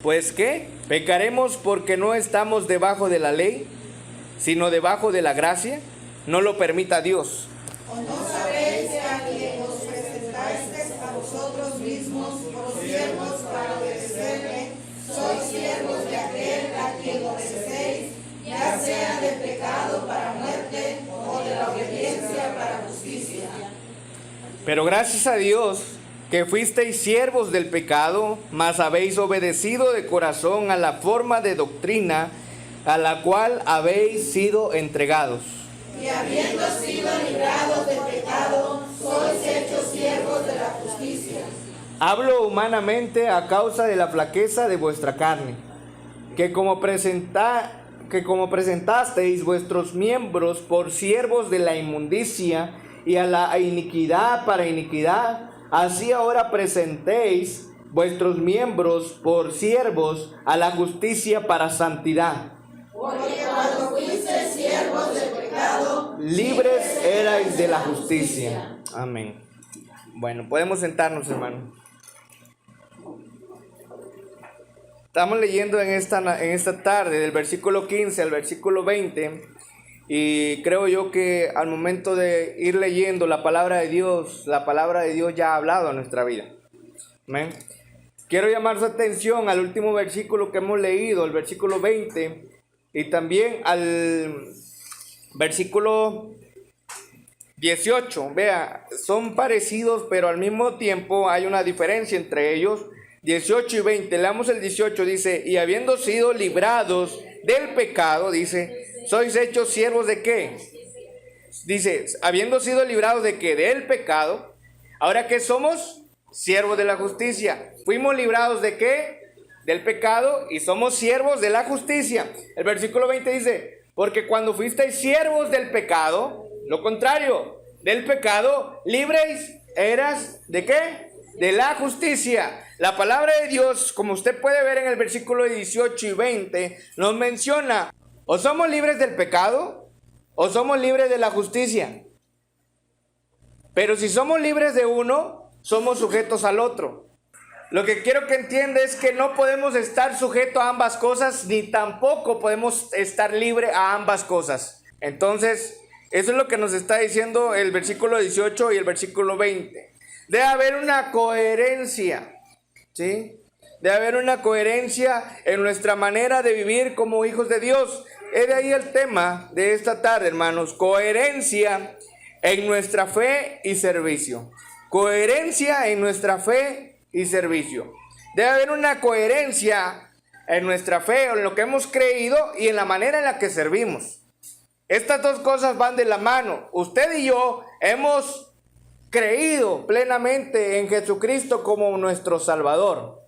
Pues ¿qué? ¿Pecaremos porque no estamos debajo de la ley, sino debajo de la gracia? No lo permita Dios. ¿O no sabéis que a quien os presentáis a vosotros mismos por siervos para obedecerle, sois siervos de aquel a quien obedecéis, ya sea de pecado para muerte o de la obediencia para justicia? Pero gracias a Dios que fuisteis siervos del pecado, mas habéis obedecido de corazón a la forma de doctrina a la cual habéis sido entregados. Y habiendo sido librados del pecado, sois hechos siervos de la justicia. Hablo humanamente a causa de la flaqueza de vuestra carne, que como presentasteis vuestros miembros por siervos de la inmundicia y a la iniquidad para iniquidad, así ahora presentéis vuestros miembros por siervos a la justicia para santidad. Porque cuando fuisteis siervos del pecado, Libres erais de la justicia. Amén. Bueno, podemos sentarnos, hermano. Estamos leyendo en esta tarde del versículo 15 al versículo 20. Y creo yo que al momento de ir leyendo la palabra de Dios ya ha hablado a nuestra vida. Amén. Quiero llamar su atención al último versículo que hemos leído, el versículo 20, y también al versículo 18. Vea, son parecidos, pero al mismo tiempo hay una diferencia entre ellos. 18 y 20, leamos el 18, dice: y habiendo sido librados del pecado, dice, ¿sois hechos siervos de qué? Dice, habiendo sido librados de qué? Del pecado. Ahora que somos siervos de la justicia. Fuimos librados de qué? Del pecado, y somos siervos de la justicia. El versículo 20 dice: porque cuando fuisteis siervos del pecado, lo contrario, del pecado, libres eras de qué? De la justicia. La palabra de Dios, como usted puede ver en el versículo 18 y 20, nos menciona: o somos libres del pecado, o somos libres de la justicia. Pero si somos libres de uno, somos sujetos al otro. Lo que quiero que entienda es que no podemos estar sujetos a ambas cosas, ni tampoco podemos estar libre a ambas cosas. Entonces, eso es lo que nos está diciendo el versículo 18 y el versículo 20. Debe haber una coherencia, ¿sí? Debe haber una coherencia en nuestra manera de vivir como hijos de Dios. Es de ahí el tema de esta tarde, hermanos. Coherencia en nuestra fe y servicio. Coherencia en nuestra fe y servicio. Debe haber una coherencia en nuestra fe, en lo que hemos creído y en la manera en la que servimos. Estas dos cosas van de la mano. Usted y yo hemos creído plenamente en Jesucristo como nuestro Salvador.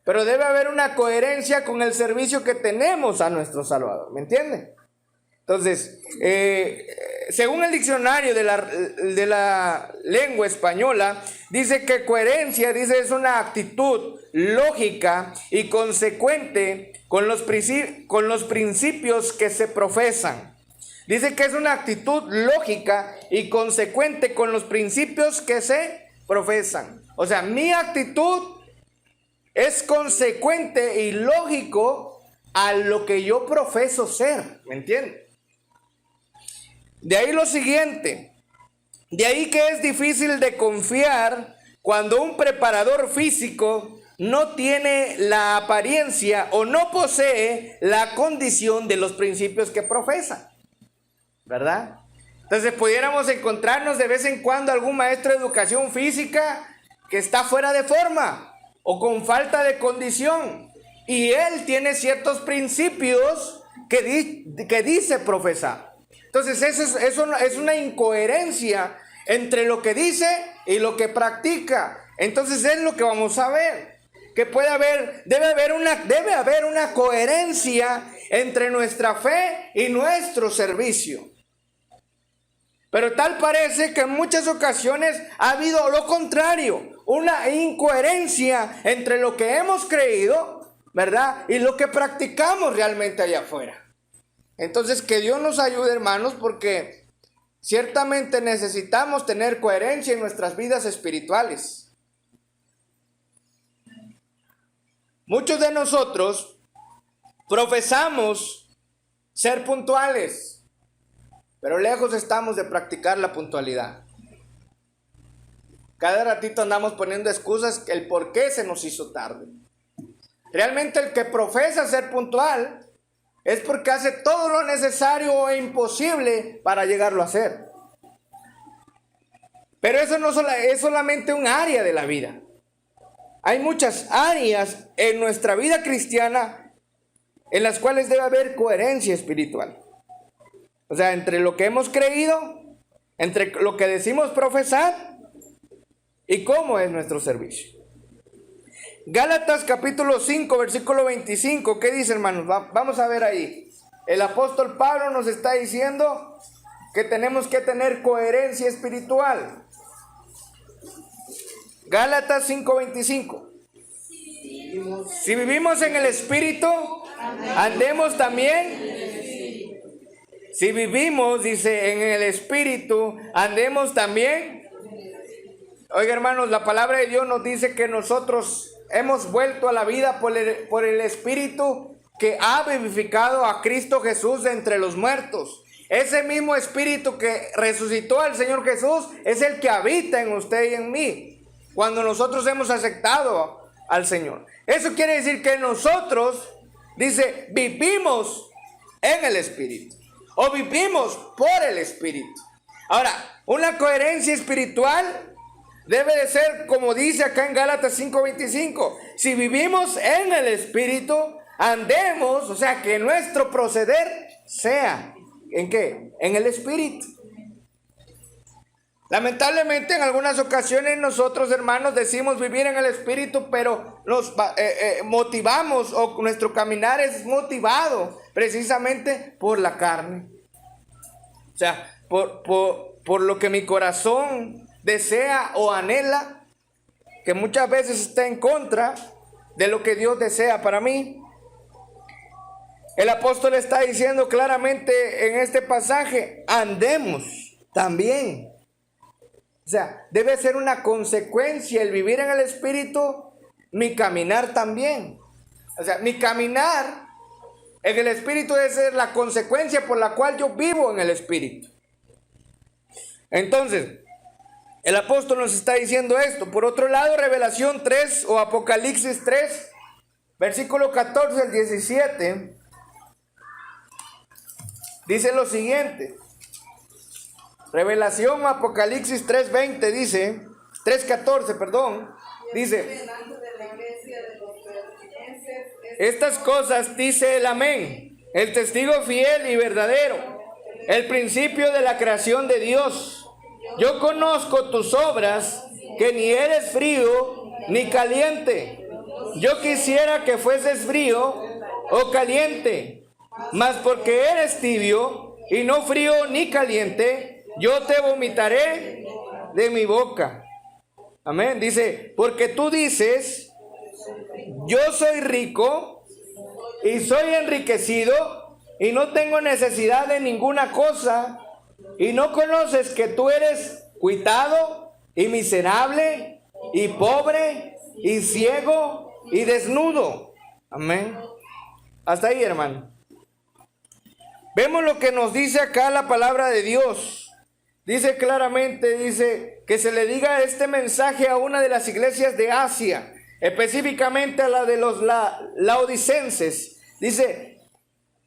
Pero debe haber una coherencia con el servicio que tenemos a nuestro Salvador. ¿Me entiende? Entonces, según el diccionario de la lengua española, dice que coherencia, dice, es una actitud lógica y consecuente con los principios que se profesan. Dice que es una actitud lógica y consecuente con los principios que se profesan. O sea, mi actitud es consecuente y lógico a lo que yo profeso ser. ¿Me entiende? De ahí lo siguiente. De ahí que es difícil de confiar cuando un preparador físico no tiene la apariencia o no posee la condición de los principios que profesa. ¿Verdad? Entonces pudiéramos encontrarnos de vez en cuando algún maestro de educación física que está fuera de forma o con falta de condición, y él tiene ciertos principios que dice profesar. Entonces eso es una incoherencia entre lo que dice y lo que practica. Entonces es lo que vamos a ver, que debe haber una coherencia entre nuestra fe y nuestro servicio. Pero tal parece que en muchas ocasiones ha habido lo contrario, una incoherencia entre lo que hemos creído, ¿verdad? Y lo que practicamos realmente allá afuera. Entonces, que Dios nos ayude, hermanos, porque ciertamente necesitamos tener coherencia en nuestras vidas espirituales. muchos de nosotros profesamos ser puntuales, pero lejos estamos de practicar la puntualidad. Cada ratito andamos poniendo excusas el por qué se nos hizo tarde. Realmente el que profesa ser puntual es porque hace todo lo necesario e imposible para llegarlo a hacer. Pero eso no es solamente un área de la vida. Hay muchas áreas en nuestra vida cristiana en las cuales debe haber coherencia espiritual. O sea, entre lo que hemos creído, entre lo que decimos profesar y cómo es nuestro servicio. Gálatas capítulo 5, versículo 25, ¿qué dice, hermanos? Vamos a ver ahí. El apóstol Pablo nos está diciendo que tenemos que tener coherencia espiritual. Gálatas 5:25. Si vivimos en el Espíritu, andemos también. Si vivimos, dice, en el Espíritu, andemos también. Oiga, hermanos, la palabra de Dios nos dice que nosotros hemos vuelto a la vida por el Espíritu que ha vivificado a Cristo Jesús de entre los muertos. Ese mismo Espíritu que resucitó al Señor Jesús es el que habita en usted y en mí cuando nosotros hemos aceptado al Señor. Eso quiere decir que nosotros, dice, vivimos en el Espíritu o vivimos por el Espíritu. Ahora, una coherencia espiritual debe de ser como dice acá en Gálatas 5:25. Si vivimos en el Espíritu, andemos, o sea, que nuestro proceder sea, ¿en qué? En el Espíritu. Lamentablemente en algunas ocasiones nosotros, hermanos, decimos vivir en el Espíritu, pero nos motivamos o nuestro caminar es motivado precisamente por la carne. O sea, por lo que mi corazón desea o anhela, que muchas veces está en contra de lo que Dios desea para mí. El apóstol está diciendo claramente en este pasaje, andemos también. O sea, debe ser una consecuencia el vivir en el Espíritu, mi caminar también. O sea, mi caminar en el Espíritu debe ser la consecuencia por la cual yo vivo en el Espíritu. Entonces, el apóstol nos está diciendo esto. Por otro lado, Revelación 3 o Apocalipsis 3, versículo 14 al 17, dice lo siguiente. Revelación Apocalipsis 3:20 dice, 3:14, perdón, dice, estas cosas dice el amén, el testigo fiel y verdadero, el principio de la creación de Dios. Yo conozco tus obras, que ni eres frío ni caliente. Yo quisiera que fueses frío o caliente, mas porque eres tibio y no frío ni caliente, yo te vomitaré de mi boca. Amén. Dice, porque tú dices, yo soy rico y soy enriquecido y no tengo necesidad de ninguna cosa, y no conoces que tú eres cuitado y miserable y pobre y ciego y desnudo. Amén. Hasta ahí, hermano. Vemos lo que nos dice acá la palabra de Dios. Dice claramente, dice que se le diga este mensaje a una de las iglesias de Asia, específicamente a la de los laodicenses. Dice,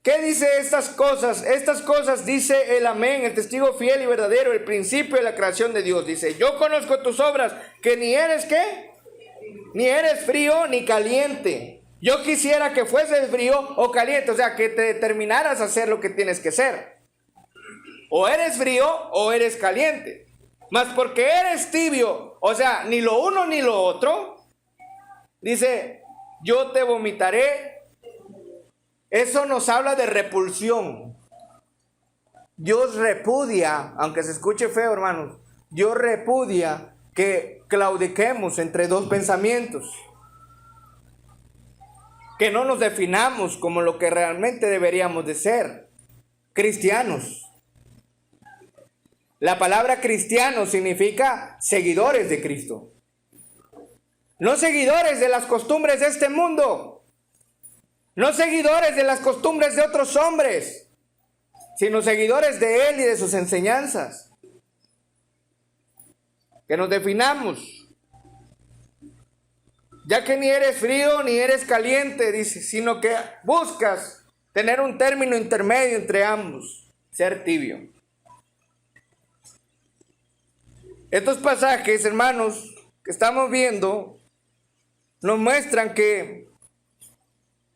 ¿qué dice estas cosas? Estas cosas dice el amén, el testigo fiel y verdadero, el principio de la creación de Dios. Dice, yo conozco tus obras, que ni eres ¿qué? Ni eres frío ni caliente. Yo quisiera que fueses frío o caliente, o sea, que te determinaras a hacer lo que tienes que hacer. O eres frío o eres caliente. Mas porque eres tibio, o sea, ni lo uno ni lo otro, dice, yo te vomitaré. Eso nos habla de repulsión. Dios repudia, aunque se escuche feo, hermanos, Dios repudia que claudiquemos entre dos pensamientos. Que no nos definamos como lo que realmente deberíamos de ser, cristianos. La palabra cristiano significa seguidores de Cristo. No seguidores de las costumbres de este mundo, No seguidores de las costumbres de otros hombres, sino seguidores de Él y de sus enseñanzas. Que nos definamos, ya que ni eres frío ni eres caliente, dice, sino que buscas tener un término intermedio entre ambos, ser tibio. Estos pasajes, hermanos, que estamos viendo, nos muestran que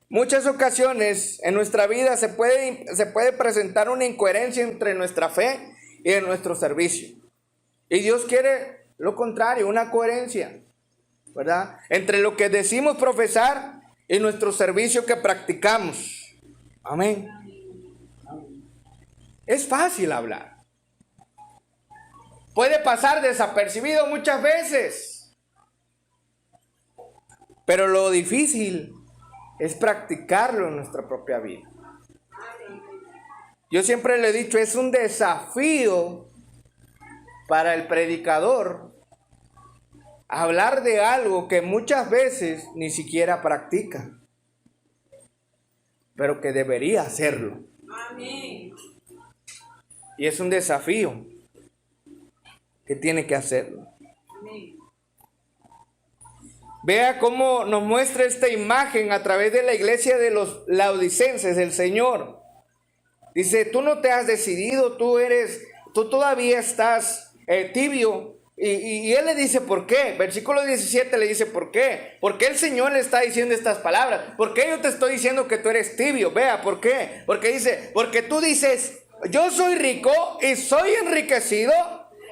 muchas ocasiones en nuestra vida se puede presentar una incoherencia entre nuestra fe y en nuestro servicio. Y Dios quiere lo contrario, una coherencia, ¿verdad? Entre lo que decimos profesar y nuestro servicio que practicamos. Amén. Es fácil hablar. Puede pasar desapercibido muchas veces. Pero lo difícil es practicarlo en nuestra propia vida. Yo siempre le he dicho, es un desafío para el predicador hablar de algo que muchas veces ni siquiera practica, pero que debería hacerlo. Amén. Y es un desafío que tiene que hacerlo. Amén. Vea cómo nos muestra esta imagen a través de la iglesia de los laodicenses, el Señor. Dice, tú no te has decidido, tú todavía estás tibio. Y Él le dice, ¿por qué? Versículo 17 le dice, ¿por qué? ¿Por qué el Señor le está diciendo estas palabras? ¿Por qué yo te estoy diciendo que tú eres tibio? Vea, ¿por qué? Porque dice, porque tú dices, yo soy rico y soy enriquecido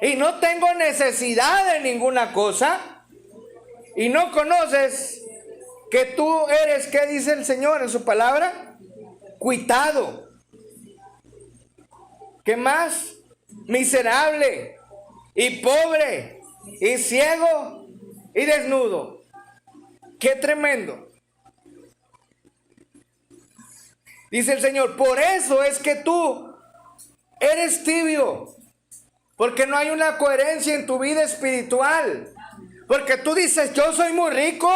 y no tengo necesidad de ninguna cosa. Y no conoces que tú eres, ¿qué dice el Señor en su palabra? Cuitado. ¿Qué más? Miserable y pobre y ciego y desnudo. ¡Qué tremendo! Dice el Señor, por eso es que tú eres tibio, porque no hay una coherencia en tu vida espiritual. Porque tú dices, yo soy muy rico,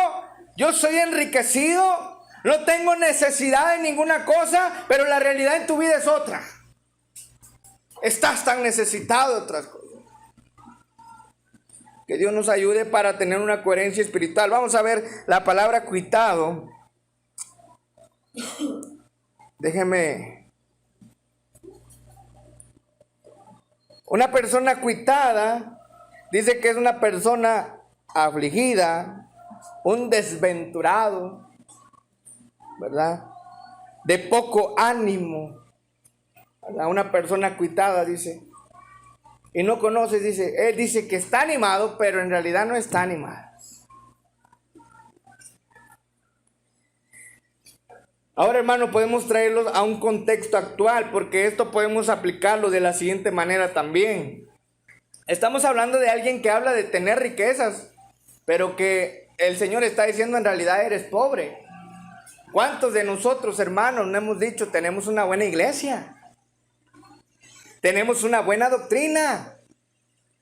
yo soy enriquecido, no tengo necesidad de ninguna cosa, pero la realidad en tu vida es otra. Estás tan necesitado de otras cosas. Que Dios nos ayude para tener una coherencia espiritual. Vamos a ver la palabra cuitado. Déjeme. Una persona cuitada dice que es una persona afligida, un desventurado, ¿verdad? De poco ánimo, ¿verdad? Una persona cuitada, dice, y no conoces, dice, él dice que está animado, pero en realidad no está animado. Ahora, hermano, podemos traerlo a un contexto actual, porque esto podemos aplicarlo de la siguiente manera también. Estamos hablando de alguien que habla de tener riquezas, pero que el Señor está diciendo en realidad eres pobre. ¿Cuántos de nosotros, hermanos, no hemos dicho tenemos una buena iglesia? Tenemos una buena doctrina.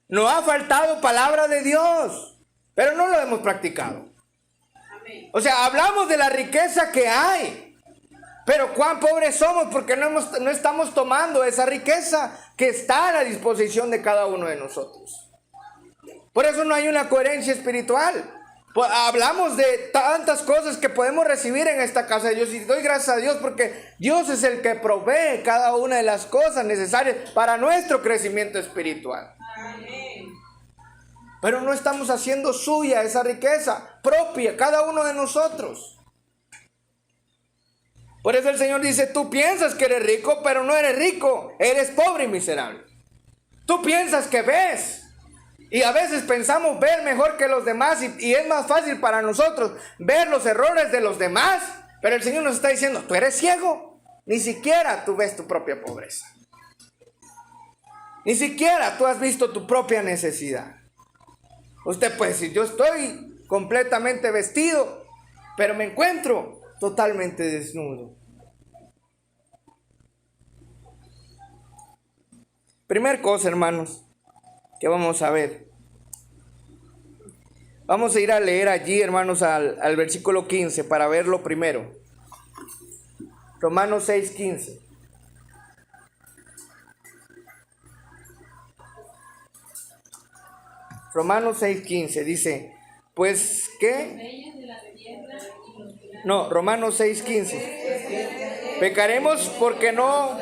No ha faltado palabra de Dios, pero no lo hemos practicado. O sea, hablamos de la riqueza que hay, pero cuán pobres somos porque no estamos tomando esa riqueza que está a la disposición de cada uno de nosotros. Por eso no hay una coherencia espiritual. Hablamos de tantas cosas que podemos recibir en esta casa de Dios y doy gracias a Dios porque Dios es el que provee cada una de las cosas necesarias para nuestro crecimiento espiritual. Amén. Pero no estamos haciendo suya esa riqueza propia, cada uno de nosotros. Por eso el Señor dice, tú piensas que eres rico, pero no eres rico, eres pobre y miserable. Tú piensas que ves. Y a veces pensamos ver mejor que los demás y es más fácil para nosotros ver los errores de los demás. Pero el Señor nos está diciendo, tú eres ciego. Ni siquiera tú ves tu propia pobreza. Ni siquiera tú has visto tu propia necesidad. Usted puede decir, yo estoy completamente vestido, pero me encuentro totalmente desnudo. Primer cosa, hermanos, que vamos a ver. Vamos a ir a leer allí, hermanos, al versículo 15 para verlo primero. Romanos 6:15. Romanos 6:15 dice, pues ¿qué? No, Romanos 6:15. Pecaremos porque no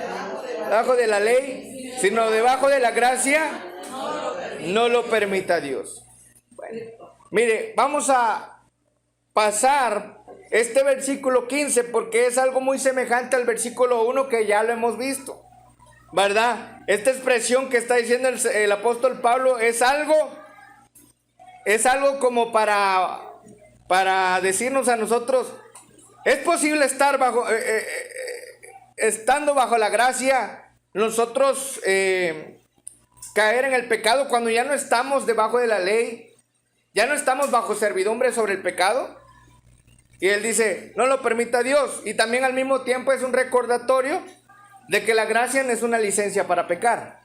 debajo de la ley, sino debajo de la gracia, no lo permita Dios. Bueno, mire, vamos a pasar este versículo 15 porque es algo muy semejante al versículo 1 que ya lo hemos visto, ¿verdad? Esta expresión que está diciendo el apóstol Pablo es algo como para decirnos a nosotros, es posible estar estando bajo la gracia, nosotros caer en el pecado cuando ya no estamos debajo de la ley, ya no estamos bajo servidumbre sobre el pecado. Y él dice, no lo permita Dios. Y también al mismo tiempo es un recordatorio de que la gracia no es una licencia para pecar.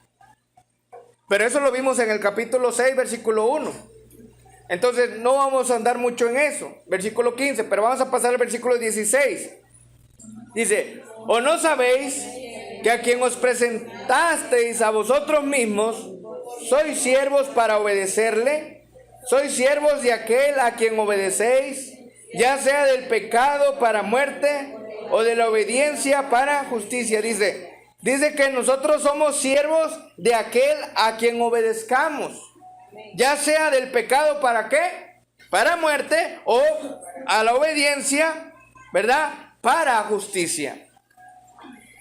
Pero eso lo vimos en el capítulo 6, versículo 1. Entonces no vamos a andar mucho en eso, versículo 15, pero vamos a pasar al versículo 16. Dice, ¿o no sabéis que a quien os presentasteis a vosotros mismos, sois siervos para obedecerle? Sois siervos de aquel a quien obedecéis, ya sea del pecado para muerte o de la obediencia para justicia. Dice que nosotros somos siervos de aquel a quien obedezcamos. Ya sea del pecado para qué, para muerte, o a la obediencia, ¿verdad? Para justicia.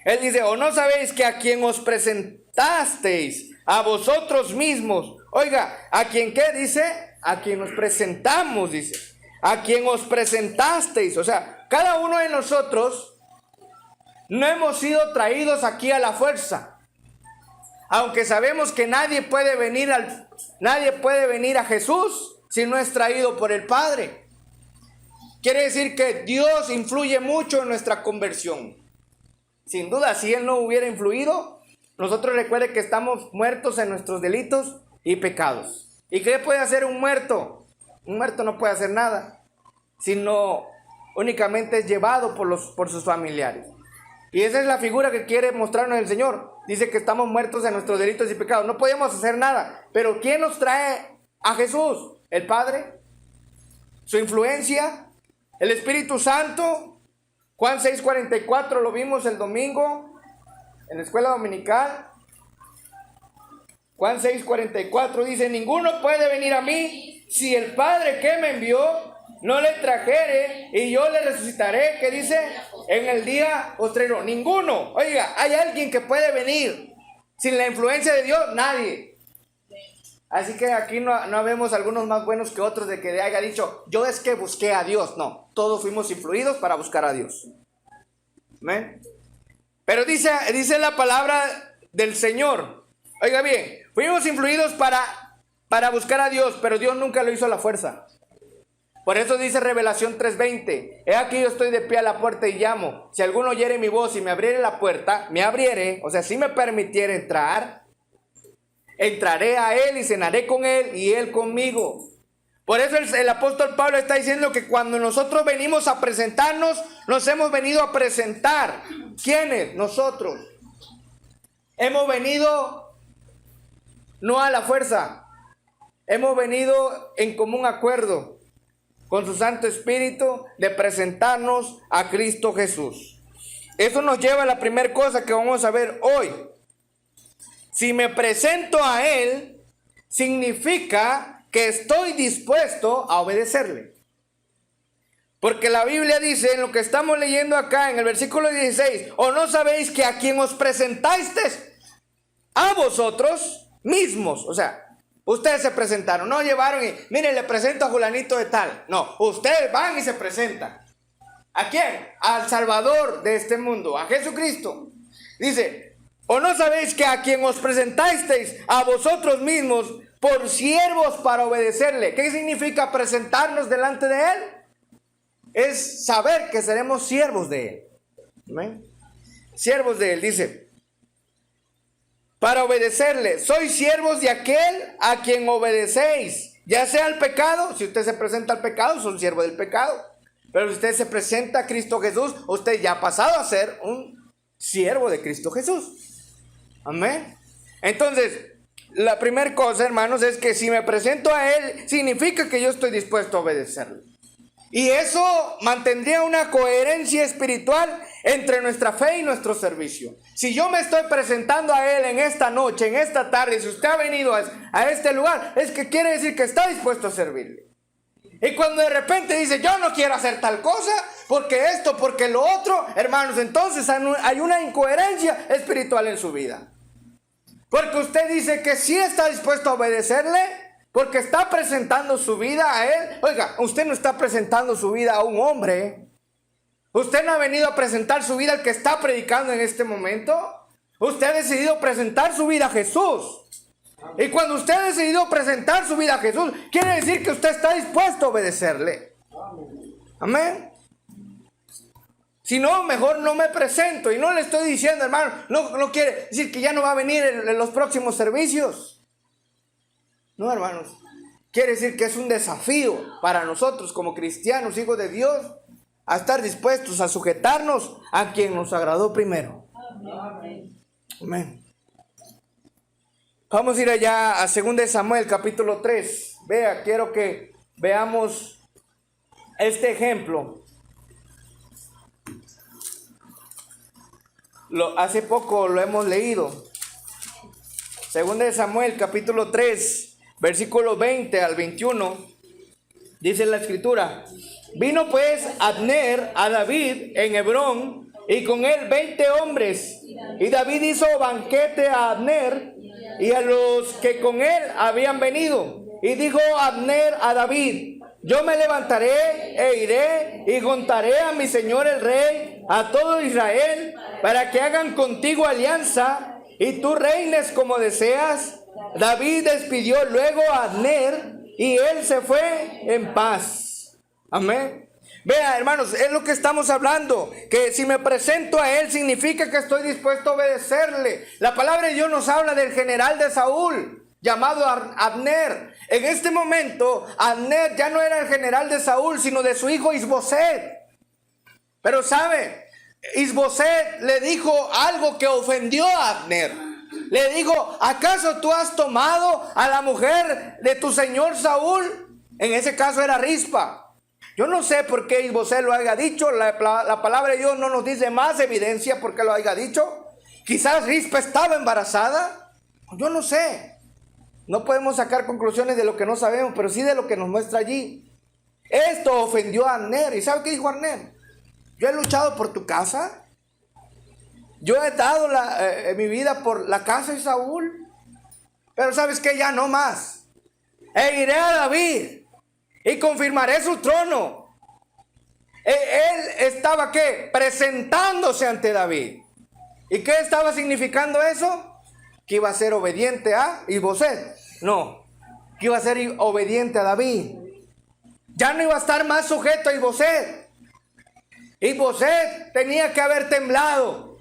Él dice, ¿o no sabéis que a quien os presentasteis a vosotros mismos? Oiga, ¿a quien qué dice? A quien nos presentamos, dice. A quien os presentasteis. O sea, cada uno de nosotros no hemos sido traídos aquí a la fuerza. Aunque sabemos que nadie puede venir a Jesús si no es traído por el Padre. Quiere decir que Dios influye mucho en nuestra conversión. Sin duda, si Él no hubiera influido, nosotros recuerden que estamos muertos en nuestros delitos y pecados. ¿Y qué puede hacer un muerto? Un muerto no puede hacer nada, sino únicamente es llevado por sus familiares. Y esa es la figura que quiere mostrarnos el Señor. Dice que estamos muertos en nuestros delitos y pecados. No podemos hacer nada. Pero ¿quién nos trae a Jesús? ¿El Padre? ¿Su influencia? ¿El Espíritu Santo? Juan 6:44 lo vimos el domingo en la escuela dominical. Juan 6:44 dice, ninguno puede venir a mí si el Padre que me envió no le trajere y yo le resucitaré, ¿qué dice? En el día postrero. Ninguno. Oiga, ¿hay alguien que puede venir sin la influencia de Dios? Nadie. Así que aquí no vemos algunos más buenos que otros de que haya dicho, yo es que busqué a Dios. No, todos fuimos influidos para buscar a Dios. ¿Amén? Pero dice la palabra del Señor. Oiga bien, fuimos influidos para buscar a Dios, pero Dios nunca lo hizo a la fuerza. Por eso dice Revelación 3:20, he aquí yo estoy de pie a la puerta y llamo. Si alguno oyere mi voz y me abriere la puerta, me abriere, o sea, si me permitiera entrar, entraré a él y cenaré con él y él conmigo. Por eso el apóstol Pablo está diciendo que cuando nosotros venimos a presentarnos, nos hemos venido a presentar. ¿Quiénes? Nosotros. Hemos venido no a la fuerza, hemos venido en común acuerdo con su Santo Espíritu de presentarnos a Cristo Jesús. Eso nos lleva a la primera cosa que vamos a ver hoy. Si me presento a Él, significa que estoy dispuesto a obedecerle. Porque la Biblia dice, en lo que estamos leyendo acá, en el versículo 16, ¿o no sabéis que a quien os presentasteis a vosotros mismos? O sea, ustedes se presentaron, no llevaron y, miren, le presento a Julanito de tal. No, ustedes van y se presentan. ¿A quién? Al Salvador de este mundo, a Jesucristo. Dice, ¿o no sabéis que a quien os presentasteis a vosotros mismos por siervos para obedecerle? ¿Qué significa presentarnos delante de Él? Es saber que seremos siervos de Él. ¿Amén? Siervos de Él, dice. Para obedecerle, sois siervos de aquel a quien obedecéis, ya sea al pecado, si usted se presenta al pecado, son siervos del pecado, Pero si usted se presenta a Cristo Jesús, usted ya ha pasado a ser un siervo de Cristo Jesús. Amén. Entonces, la primera cosa, hermanos, es que si me presento a Él, significa que yo estoy dispuesto a obedecerle. Y eso mantendría una coherencia espiritual entre nuestra fe y nuestro servicio. Si yo me estoy presentando a Él en esta noche, en esta tarde, si usted ha venido a este lugar, es que quiere decir que está dispuesto a servirle. Y cuando de repente dice, yo no quiero hacer tal cosa, porque esto, porque lo otro, hermanos, entonces hay una incoherencia espiritual en su vida. Porque usted dice que sí está dispuesto a obedecerle, porque está presentando su vida a Él. Oiga, usted no está presentando su vida a un hombre. Usted no ha venido a presentar su vida al que está predicando en este momento. Usted ha decidido presentar su vida a Jesús. Y cuando usted ha decidido presentar su vida a Jesús, quiere decir que usted está dispuesto a obedecerle. Amén. Si no, mejor no me presento. Y no le estoy diciendo, hermano, no quiere decir que ya no va a venir en los próximos servicios. No, hermanos. Quiere decir que es un desafío para nosotros como cristianos, hijos de Dios, a estar dispuestos a sujetarnos a quien nos agradó primero. Amén. Vamos a ir allá a 2 Samuel capítulo 3. Vea, quiero que veamos este ejemplo. Hace poco lo hemos leído. 2 Samuel capítulo 3, versículo 20 al 21. Dice la escritura: vino pues Abner a David en Hebrón, y con él 20 hombres. Y David hizo banquete a Abner y a los que con él habían venido. Y dijo Abner a David: yo me levantaré e iré y contaré a mi señor el rey, a todo Israel, para que hagan contigo alianza y tú reines como deseas. David despidió luego a Abner y él se fue en paz. Amén. Vea, hermanos, es lo que estamos hablando, que si me presento a Él significa que estoy dispuesto a obedecerle. La palabra de Dios nos habla del general de Saúl, llamado Abner. En este momento, Abner ya no era el general de Saúl, sino de su hijo Isboset. Pero sabe, Isboset le dijo algo que ofendió a Abner. Le dijo: ¿acaso tú has tomado a la mujer de tu señor Saúl? En ese caso era Rispa. Yo no sé por qué Isboset lo haya dicho. La palabra de Dios no nos dice más evidencia por qué lo haya dicho. Quizás Rispa estaba embarazada. Yo no sé. No podemos sacar conclusiones de lo que no sabemos, pero sí de lo que nos muestra allí. Esto ofendió a Abner. ¿Y sabe qué dijo Abner? Yo he luchado por tu casa. Yo he dado mi vida por la casa de Saúl. Pero ¿sabes qué? Ya no más. E iré a David y confirmaré su trono. Él estaba, ¿qué? Presentándose ante David. ¿Y qué estaba significando eso? Que iba a ser obediente a Isboset. No, que iba a ser obediente a David. Ya no iba a estar más sujeto a Isboset. Isboset tenía que haber temblado,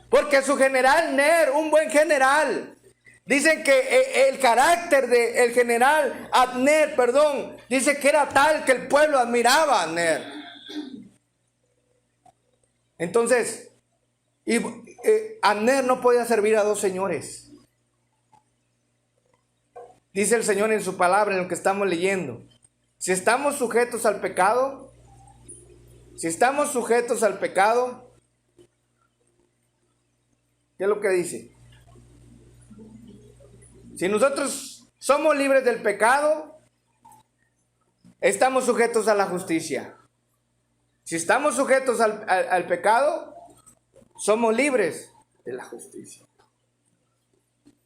porque su general Ner, un buen general, dicen que el carácter del general Abner, dice que era tal que el pueblo admiraba a Abner. Entonces, Abner no podía servir a dos señores. Dice el Señor en su palabra, en lo que estamos leyendo: si estamos sujetos al pecado, ¿qué es lo que dice? Si nosotros somos libres del pecado, estamos sujetos a la justicia. Si estamos sujetos al pecado, somos libres de la justicia.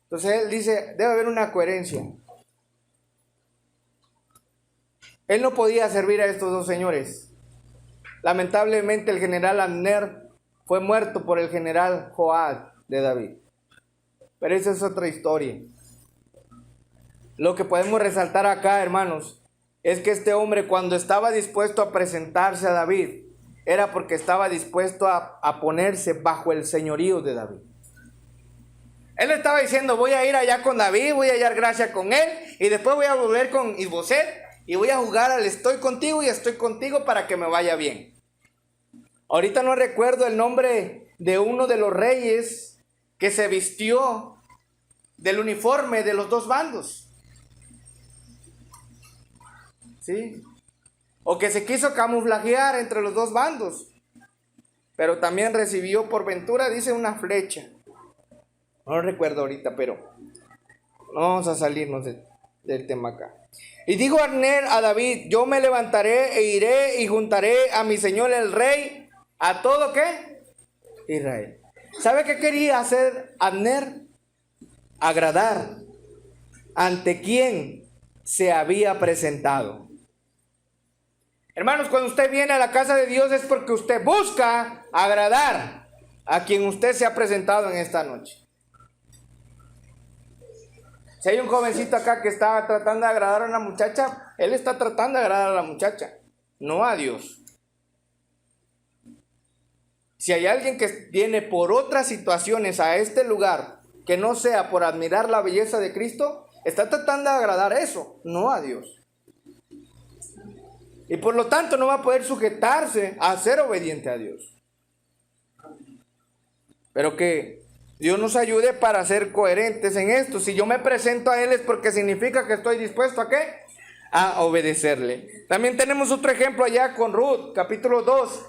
Entonces él dice, debe haber una coherencia. Él no podía servir a estos dos señores. Lamentablemente el general Abner fue muerto por el general Joab de David. Pero esa es otra historia. Lo que podemos resaltar acá, hermanos, es que este hombre, cuando estaba dispuesto a presentarse a David, era porque estaba dispuesto a ponerse bajo el señorío de David. Él estaba diciendo: voy a ir allá con David, voy a hallar gracia con él, y después voy a volver con Isboset. y voy a jugar al estoy contigo y estoy contigo para que me vaya bien. Ahorita no recuerdo el nombre de uno de los reyes que se vistió del uniforme de los dos bandos. ¿Sí? O que se quiso camuflajear entre los dos bandos. Pero también recibió por ventura, dice, una flecha. No lo recuerdo ahorita, pero no vamos a salirnos del tema acá. Y dijo Abner a David: yo me levantaré e iré y juntaré a mi señor el rey, a todo ¿qué? Israel. ¿Sabe qué quería hacer Abner? Agradar. ¿Ante quién se había presentado? Hermanos, cuando usted viene a la casa de Dios es porque usted busca agradar a quien usted se ha presentado en esta noche. Si hay un jovencito acá que está tratando de agradar a una muchacha, él está tratando de agradar a la muchacha, no a Dios. Si hay alguien que viene por otras situaciones a este lugar, que no sea por admirar la belleza de Cristo, está tratando de agradar a eso, no a Dios. Y por lo tanto no va a poder sujetarse a ser obediente a Dios. Pero que Dios nos ayude para ser coherentes en esto. Si yo me presento a Él es porque significa que estoy dispuesto ¿a qué? A obedecerle. También tenemos otro ejemplo allá con Ruth, capítulo 2.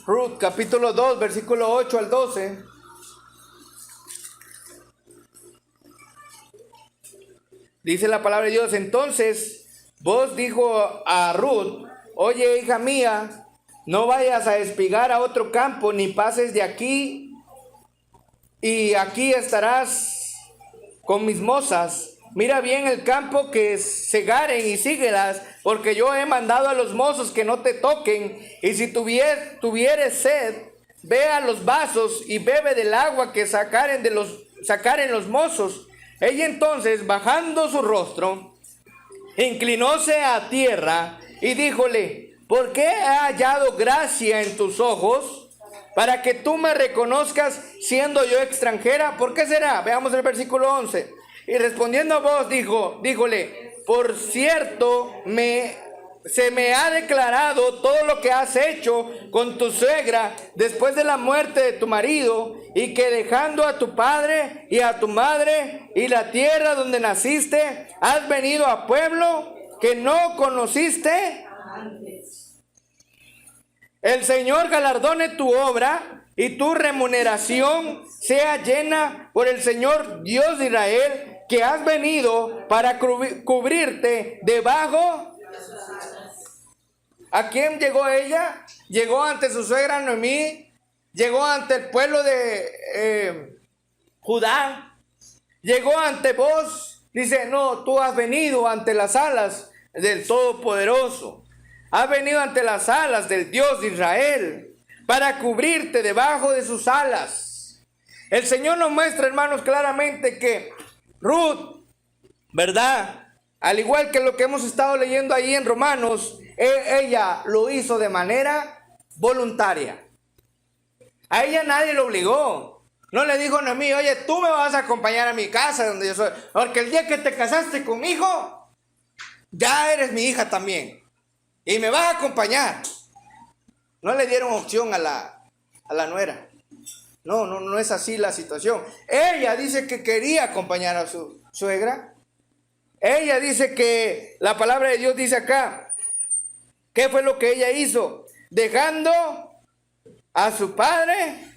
Ruth, capítulo 2, versículo 8 al 12. Dice la palabra de Dios: entonces vos dijo a Ruth: oye, hija mía, no vayas a espigar a otro campo, ni pases de aquí, y aquí estarás con mis mozas. Mira bien el campo que segaren y síguelas, porque yo he mandado a los mozos que no te toquen. Y si tuvieres sed, ve a los vasos y bebe del agua que sacaren los mozos. Ella entonces, bajando su rostro, inclinóse a tierra y díjole: ¿por qué he hallado gracia en tus ojos, para que tú me reconozcas siendo yo extranjera? ¿Por qué será? Veamos el versículo 11. Y respondiendo a vos, díjole: por cierto, se me ha declarado todo lo que has hecho con tu suegra después de la muerte de tu marido, y que dejando a tu padre y a tu madre y la tierra donde naciste, has venido a pueblo que no conociste antes. El Señor galardone tu obra y tu remuneración sea llena por el Señor Dios de Israel, que has venido para cubrirte debajo. ¿A quién llegó ella? Llegó ante su suegra Noemí, llegó ante el pueblo de Judá, llegó ante vos. Dice: no, tú has venido ante las alas del Todopoderoso, has venido ante las alas del Dios de Israel, para cubrirte debajo de sus alas. El Señor nos muestra, hermanos, claramente que Ruth, ¿verdad? Al igual que lo que hemos estado leyendo ahí en Romanos, ella lo hizo de manera voluntaria. A ella nadie lo obligó. No le dijo a mí: oye, tú me vas a acompañar a mi casa donde yo soy, porque el día que te casaste conmigo, ya eres mi hija también, y me vas a acompañar. No le dieron opción a la nuera. No es así la situación. Ella dice que quería acompañar a su suegra. Ella dice que la palabra de Dios dice acá, ¿qué fue lo que ella hizo? Dejando a su padre,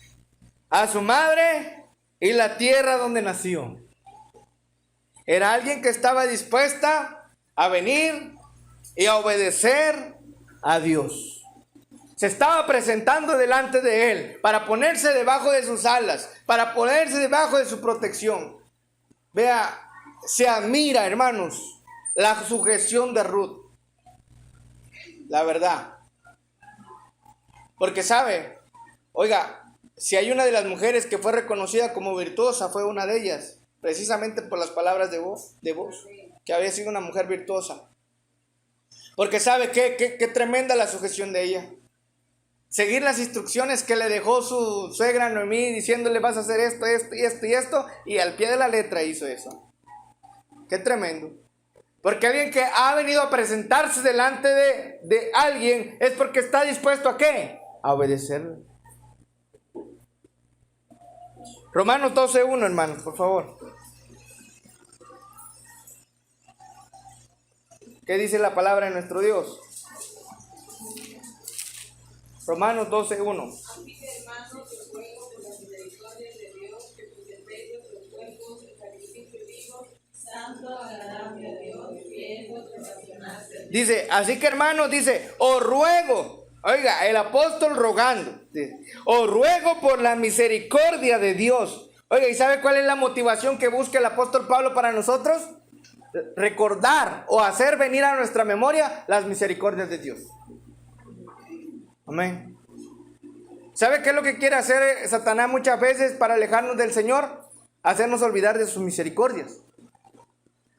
a su madre y la tierra donde nació. Era alguien que estaba dispuesta a venir y a obedecer a Dios. Se estaba presentando delante de Él para ponerse debajo de sus alas, para ponerse debajo de su protección. Vea, se admira, hermanos, la sujeción de Ruth. La verdad. Porque sabe, oiga, si hay una de las mujeres que fue reconocida como virtuosa, fue una de ellas, precisamente por las palabras de vos, que había sido una mujer virtuosa. Porque sabe qué tremenda la sujeción de ella. seguir las instrucciones que le dejó su suegra Noemí, diciéndole vas a hacer esto, esto y esto y esto, y al pie de la letra hizo eso. Qué tremendo. Porque alguien que ha venido a presentarse delante de alguien es porque está dispuesto a ¿qué? A obedecerle. Romanos 12:1, hermanos, por favor. ¿Qué dice la palabra de nuestro Dios? Romanos 12:1. Dice, así que hermanos, dice, os ruego, oiga, el apóstol rogando, dice, os ruego por la misericordia de Dios. Oiga, ¿y sabe cuál es la motivación que busca el apóstol Pablo para nosotros? Recordar o hacer venir a nuestra memoria las misericordias de Dios. Amén. ¿Sabe qué es lo que quiere hacer Satanás muchas veces para alejarnos del Señor? Hacernos olvidar de sus misericordias.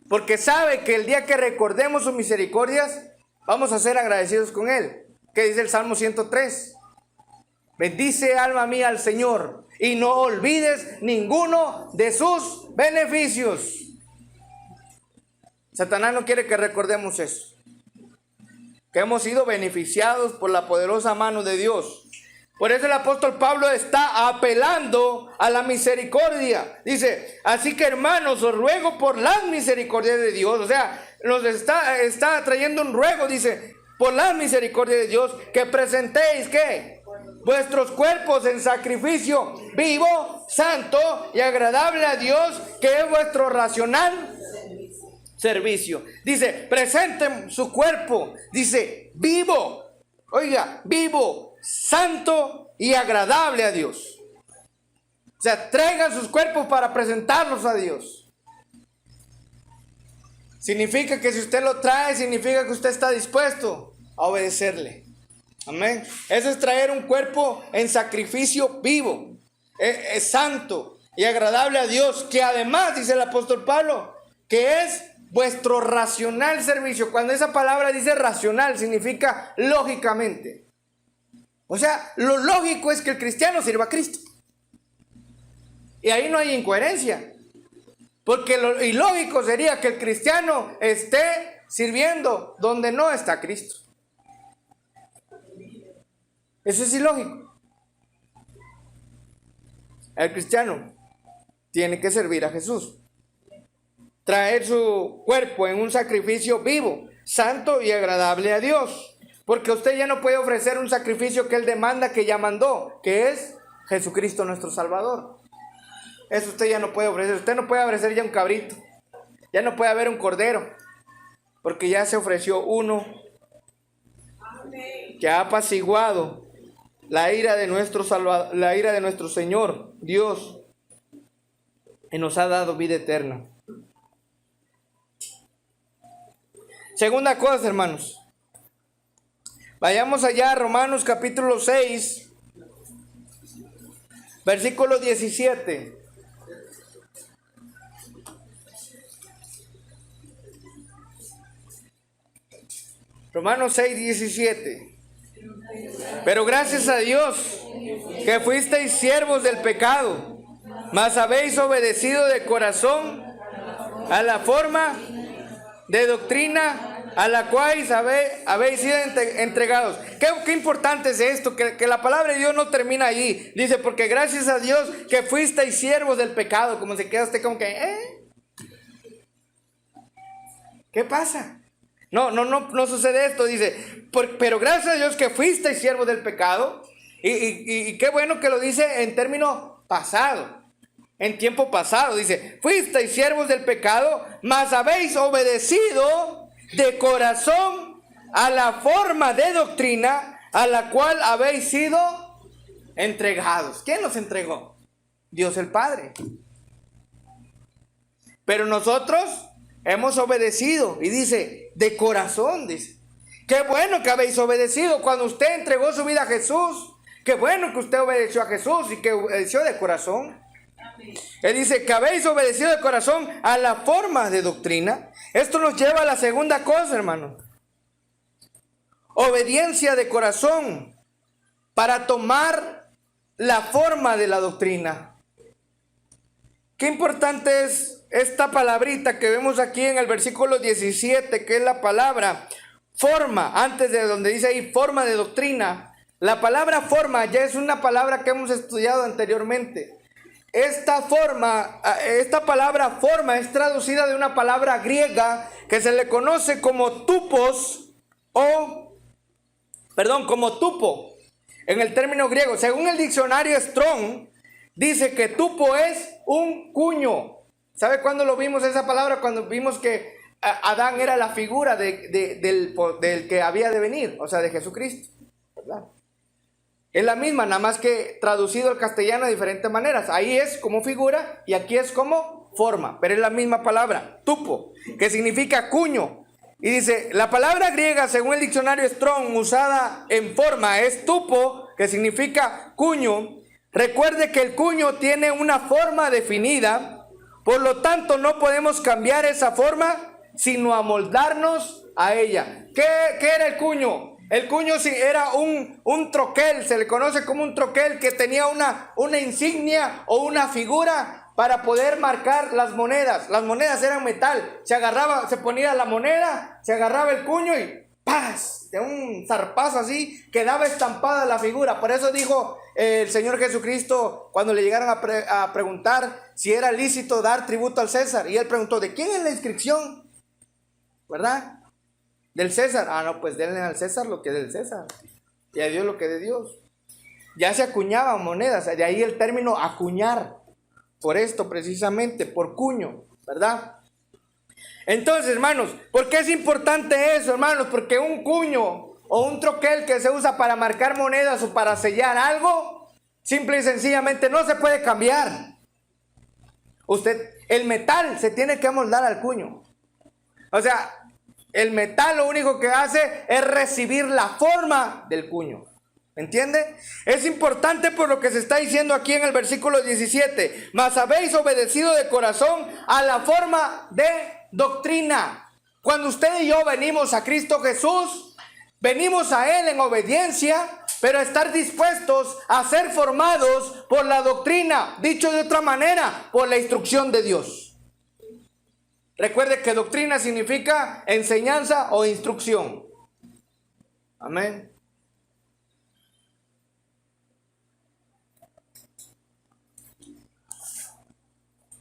Porque sabe que el día que recordemos sus misericordias, vamos a ser agradecidos con Él. ¿Qué dice el Salmo 103? Bendice alma mía al Señor y no olvides ninguno de sus beneficios. Satanás no quiere que recordemos eso. Que hemos sido beneficiados por la poderosa mano de Dios. Por eso el apóstol Pablo está apelando a la misericordia. Dice, así que hermanos, os ruego por las misericordias de Dios. O sea, nos está trayendo un ruego, dice, por las misericordias de Dios, que presentéis, ¿qué? Vuestros cuerpos en sacrificio vivo, santo y agradable a Dios, que es vuestro racional servicio. Dice, presenten su cuerpo, dice, vivo, oiga, vivo, santo y agradable a Dios. O sea, traigan sus cuerpos para presentarlos a Dios. Significa que si usted lo trae, significa que usted está dispuesto a obedecerle. Amén. Eso es traer un cuerpo en sacrificio vivo, es santo y agradable a Dios, que además, dice el apóstol Pablo, que es vuestro racional servicio. Cuando esa palabra dice racional, significa lógicamente. O sea, lo lógico es que el cristiano sirva a Cristo. Y ahí no hay incoherencia. Porque lo ilógico sería que el cristiano esté sirviendo donde no está Cristo. Eso es ilógico. El cristiano tiene que servir a Jesús. Traer su cuerpo en un sacrificio vivo, santo y agradable a Dios. Porque usted ya no puede ofrecer un sacrificio que Él demanda, que ya mandó, que es Jesucristo nuestro Salvador. Eso usted ya no puede ofrecer. Usted no puede ofrecer ya un cabrito. Ya no puede haber un cordero. Porque ya se ofreció uno que ha apaciguado la ira de nuestro Salvador, la ira de nuestro Señor, Dios, y nos ha dado vida eterna. Segunda cosa, hermanos. Vayamos allá a Romanos capítulo 6, versículo 17. Romanos 6, 17. Pero gracias a Dios que fuisteis siervos del pecado, mas habéis obedecido de corazón a la forma de doctrina a la cual habéis sido entregados. Qué importante es esto, que la palabra de Dios no termina allí. Dice, porque gracias a Dios que fuisteis siervos del pecado. Como se queda usted como que, ¿qué pasa? No sucede esto. Dice, pero gracias a Dios que fuisteis siervos del pecado. Y qué bueno que lo dice en término pasado. En tiempo pasado, dice, fuisteis siervos del pecado, mas habéis obedecido de corazón a la forma de doctrina a la cual habéis sido entregados. ¿Quién los entregó? Dios el Padre. Pero nosotros hemos obedecido, y dice, de corazón, dice. Qué bueno que habéis obedecido cuando usted entregó su vida a Jesús. Qué bueno que usted obedeció a Jesús y que obedeció de corazón. Él dice que habéis obedecido de corazón a la forma de doctrina. Esto nos lleva a la segunda cosa, hermano. Obediencia de corazón para tomar la forma de la doctrina. Qué importante es esta palabrita que vemos aquí en el versículo 17, que es la palabra forma, antes de donde dice ahí forma de doctrina. La palabra forma ya es una palabra que hemos estudiado anteriormente. Esta palabra forma es traducida de una palabra griega que se le conoce como tupos como tupo en el término griego. Según el diccionario Strong, dice que tupo es un cuño. ¿Sabe cuándo lo vimos esa palabra? Cuando vimos que Adán era la figura del que había de venir, o sea, de Jesucristo, ¿verdad? Es la misma, nada más que traducido al castellano de diferentes maneras. Ahí es como figura y aquí es como forma, pero es la misma palabra, tupo, que significa cuño. Y dice, la palabra griega, según el diccionario Strong, usada en forma es tupo, que significa cuño. Recuerde que el cuño tiene una forma definida, por lo tanto no podemos cambiar esa forma, sino amoldarnos a ella. ¿Qué era el cuño? El cuño era un troquel, se le conoce como un troquel que tenía una insignia o una figura para poder marcar las monedas. Las monedas eran metal, se ponía la moneda, se agarraba el cuño y ¡paz! De un zarpazo así quedaba estampada la figura. Por eso dijo el Señor Jesucristo cuando le llegaron a preguntar si era lícito dar tributo al César. Y él preguntó, ¿de quién es la inscripción? ¿Verdad? Del César. No, pues denle al César lo que es del César y a Dios lo que es de Dios. Ya se acuñaban monedas, de ahí el término acuñar, por esto precisamente, por cuño, ¿verdad? Entonces, hermanos, ¿por qué es importante eso, hermanos? Porque un cuño o un troquel que se usa para marcar monedas o para sellar algo, simple y sencillamente no se puede cambiar. El metal se tiene que amoldar al cuño. O sea, el metal lo único que hace es recibir la forma del cuño. ¿Entiende? Es importante por lo que se está diciendo aquí en el versículo 17. Mas habéis obedecido de corazón a la forma de doctrina. Cuando usted y yo venimos a Cristo Jesús, venimos a Él en obediencia, pero a estar dispuestos a ser formados por la doctrina. Dicho de otra manera, por la instrucción de Dios. Recuerde que doctrina significa enseñanza o instrucción. Amén.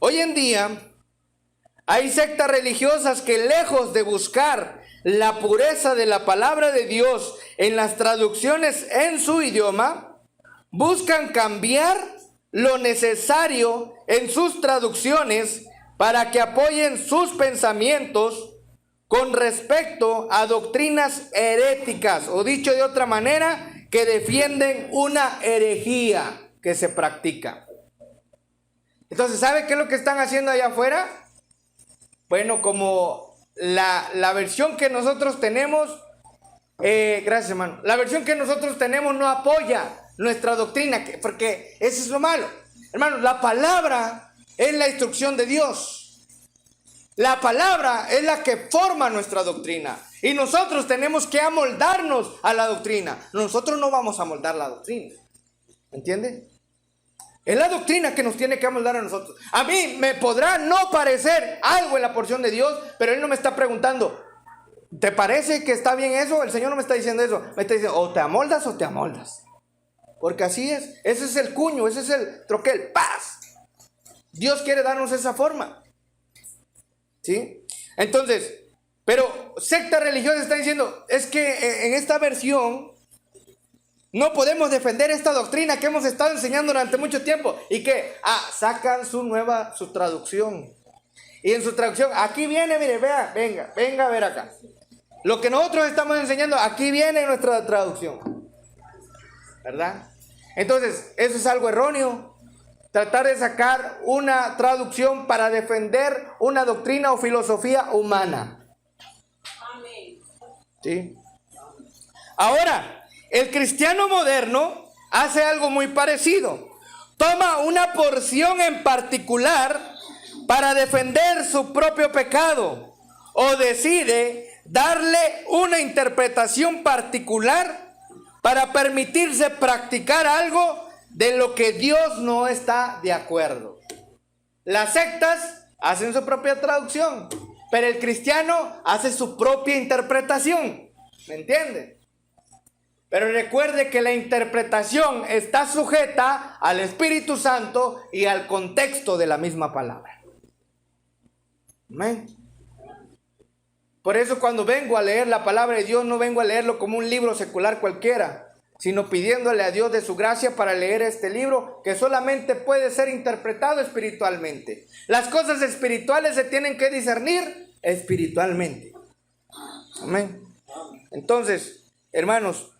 Hoy en día hay sectas religiosas que lejos de buscar la pureza de la palabra de Dios en las traducciones en su idioma, buscan cambiar lo necesario en sus traducciones para que apoyen sus pensamientos con respecto a doctrinas heréticas, o dicho de otra manera, que defienden una herejía que se practica. Entonces, ¿sabe qué es lo que están haciendo allá afuera? Bueno, como la versión que nosotros tenemos, gracias hermano, la versión que nosotros tenemos no apoya nuestra doctrina, porque eso es lo malo. Hermano, la palabra es la instrucción de Dios. La palabra es la que forma nuestra doctrina. Y nosotros tenemos que amoldarnos a la doctrina. Nosotros no vamos a amoldar la doctrina. ¿Entiende? Es la doctrina que nos tiene que amoldar a nosotros. A mí me podrá no parecer algo en la porción de Dios, pero Él no me está preguntando, ¿te parece que está bien eso? El Señor no me está diciendo eso. Me está diciendo, o te amoldas o te amoldas. Porque así es. Ese es el cuño, ese es el troquel. ¡Paz! Dios quiere darnos esa forma. ¿Sí? Entonces, pero sectas religiosas están diciendo, es que en esta versión no podemos defender esta doctrina que hemos estado enseñando durante mucho tiempo. Y que, sacan su traducción. Y en su traducción, aquí viene, mire, vea, venga a ver acá. Lo que nosotros estamos enseñando, aquí viene nuestra traducción. ¿Verdad? Entonces, eso es algo erróneo. Tratar de sacar una traducción para defender una doctrina o filosofía humana. Amén. ¿Sí? Ahora, el cristiano moderno hace algo muy parecido. Toma una porción en particular para defender su propio pecado, o decide darle una interpretación particular para permitirse practicar algo de lo que Dios no está de acuerdo. Las sectas hacen su propia traducción, pero el cristiano hace su propia interpretación. ¿Me entiende? Pero recuerde que la interpretación está sujeta al Espíritu Santo y al contexto de la misma palabra. Amén. Por eso cuando vengo a leer la palabra de Dios, no vengo a leerlo como un libro secular cualquiera, sino pidiéndole a Dios de su gracia para leer este libro que solamente puede ser interpretado espiritualmente. Las cosas espirituales se tienen que discernir espiritualmente. Amén. Entonces, hermanos,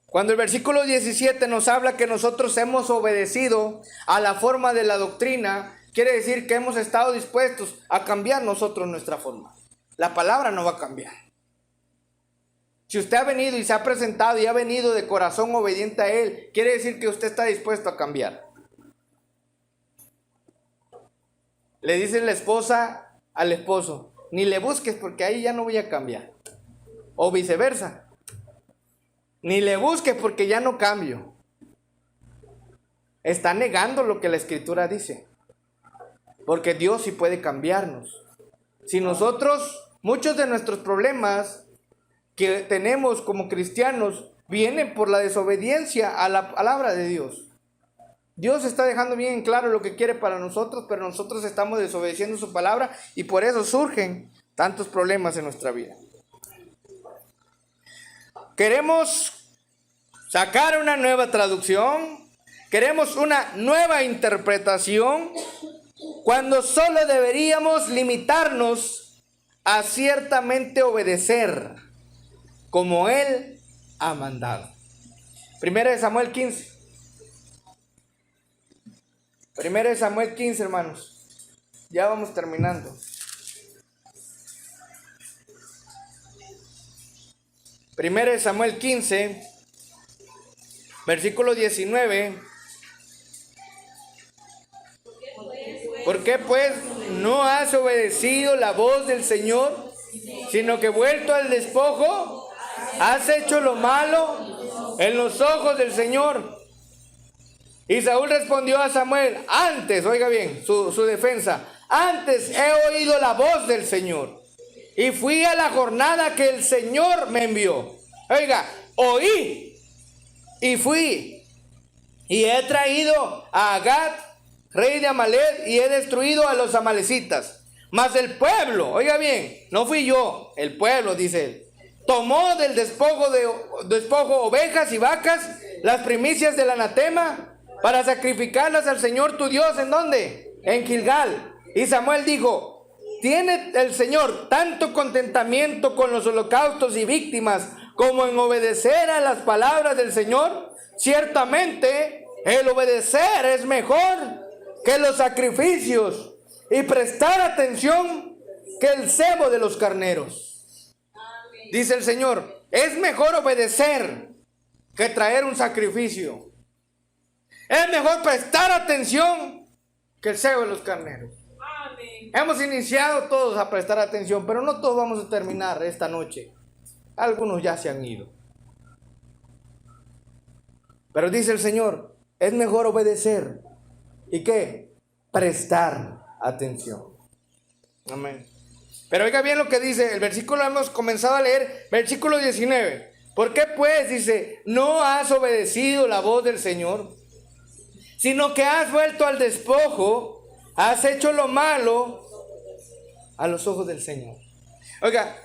cuando el versículo 17 nos habla que nosotros hemos obedecido a la forma de la doctrina, quiere decir que hemos estado dispuestos a cambiar nosotros nuestra forma. La palabra no va a cambiar. Si usted ha venido y se ha presentado y ha venido de corazón obediente a Él, quiere decir que usted está dispuesto a cambiar. Le dice la esposa al esposo, ni le busques porque ahí ya no voy a cambiar. O viceversa. Ni le busques porque ya no cambio. Está negando lo que la Escritura dice. Porque Dios sí puede cambiarnos. Si nosotros, muchos de nuestros problemas que tenemos como cristianos vienen por la desobediencia a la palabra de Dios. Dios está dejando bien en claro lo que quiere para nosotros, pero nosotros estamos desobedeciendo su palabra y por eso surgen tantos problemas en nuestra vida. Queremos sacar una nueva traducción, queremos una nueva interpretación, cuando solo deberíamos limitarnos a ciertamente obedecer como Él ha mandado. Primera de Samuel 15. Primera de Samuel 15, hermanos. Ya vamos terminando. Primera de Samuel 15, versículo 19. ¿Por qué pues no has obedecido la voz del Señor, sino que vuelto al despojo, has hecho lo malo en los ojos del Señor? Y Saúl respondió a Samuel, antes, oiga bien, su defensa, antes he oído la voz del Señor y fui a la jornada que el Señor me envió. Oiga, oí y fui y he traído a Agag, rey de Amalek, y he destruido a los amalecitas. Mas el pueblo, oiga bien, no fui yo, el pueblo, dice él, tomó del despojo ovejas y vacas, las primicias del anatema, para sacrificarlas al Señor tu Dios. ¿En dónde? En Gilgal. Y Samuel dijo, ¿tiene el Señor tanto contentamiento con los holocaustos y víctimas como en obedecer a las palabras del Señor? Ciertamente el obedecer es mejor que los sacrificios y prestar atención que el cebo de los carneros. Dice el Señor, es mejor obedecer que traer un sacrificio. Es mejor prestar atención que el cebo de los carneros. Amén. Hemos iniciado todos a prestar atención, pero no todos vamos a terminar esta noche. Algunos ya se han ido. Pero dice el Señor, es mejor obedecer. ¿Y qué? Prestar atención. Amén. Pero oiga bien lo que dice el versículo, hemos comenzado a leer, versículo 19. ¿Por qué pues? Dice, no has obedecido la voz del Señor, sino que has vuelto al despojo, has hecho lo malo a los ojos del Señor. Oiga,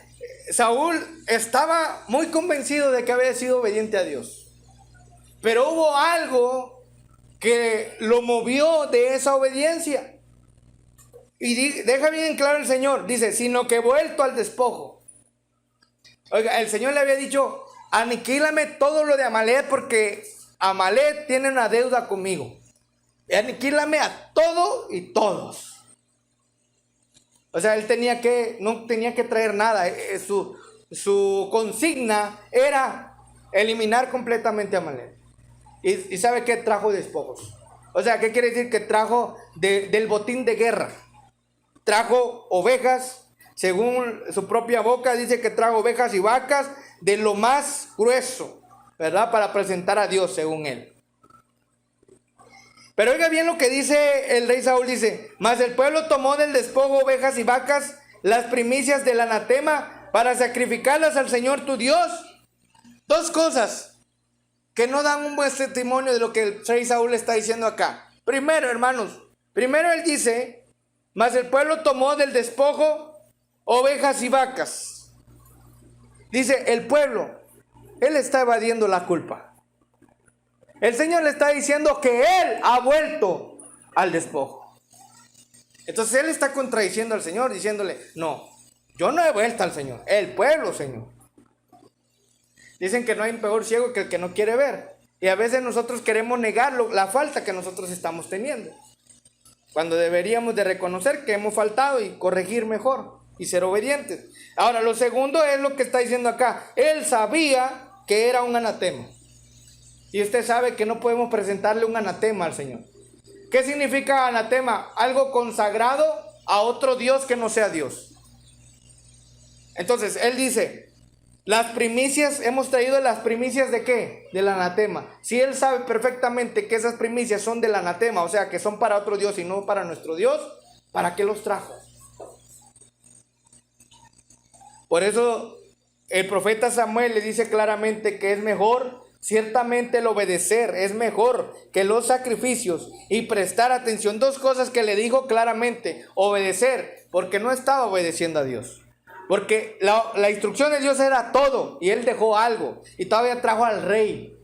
Saúl estaba muy convencido de que había sido obediente a Dios, pero hubo algo que lo movió de esa obediencia. Y deja bien claro el Señor, dice, sino que vuelto al despojo. Oiga, el Señor le había dicho, aniquílame todo lo de Amalek porque Amalek tiene una deuda conmigo. Aniquílame a todo y todos. O sea, él no tenía que traer nada. Su consigna era eliminar completamente a Amalek. ¿Y sabe qué? Trajo despojos. O sea, ¿qué quiere decir? Que trajo del botín de guerra. Trajo ovejas, según su propia boca dice que trajo ovejas y vacas, de lo más grueso, ¿verdad? Para presentar a Dios según él. Pero oiga bien lo que dice el rey Saúl, dice: mas el pueblo tomó del despojo ovejas y vacas, las primicias del anatema, para sacrificarlas al Señor tu Dios. Dos cosas que no dan un buen testimonio de lo que el rey Saúl está diciendo acá. Primero, hermanos, él dice: mas el pueblo tomó del despojo ovejas y vacas. Dice el pueblo, él está evadiendo la culpa. El Señor le está diciendo que él ha vuelto al despojo. Entonces él está contradiciendo al Señor, diciéndole: no, yo no he vuelto al Señor, el pueblo, Señor. Dicen que no hay peor ciego que el que no quiere ver. Y a veces nosotros queremos negar la falta que nosotros estamos teniendo, cuando deberíamos de reconocer que hemos faltado y corregir mejor y ser obedientes. Ahora, lo segundo es lo que está diciendo acá. Él sabía que era un anatema. Y usted sabe que no podemos presentarle un anatema al Señor. ¿Qué significa anatema? Algo consagrado a otro Dios que no sea Dios. Entonces, él dice: las primicias, hemos traído las primicias ¿de qué? Del anatema. Si él sabe perfectamente que esas primicias son del anatema, o sea, que son para otro Dios y no para nuestro Dios, ¿para qué los trajo? Por eso el profeta Samuel le dice claramente que es mejor ciertamente el obedecer, es mejor que los sacrificios y prestar atención. Dos cosas que le dijo claramente: obedecer, porque no estaba obedeciendo a Dios. Porque la instrucción de Dios era todo, y él dejó algo, y todavía trajo al rey,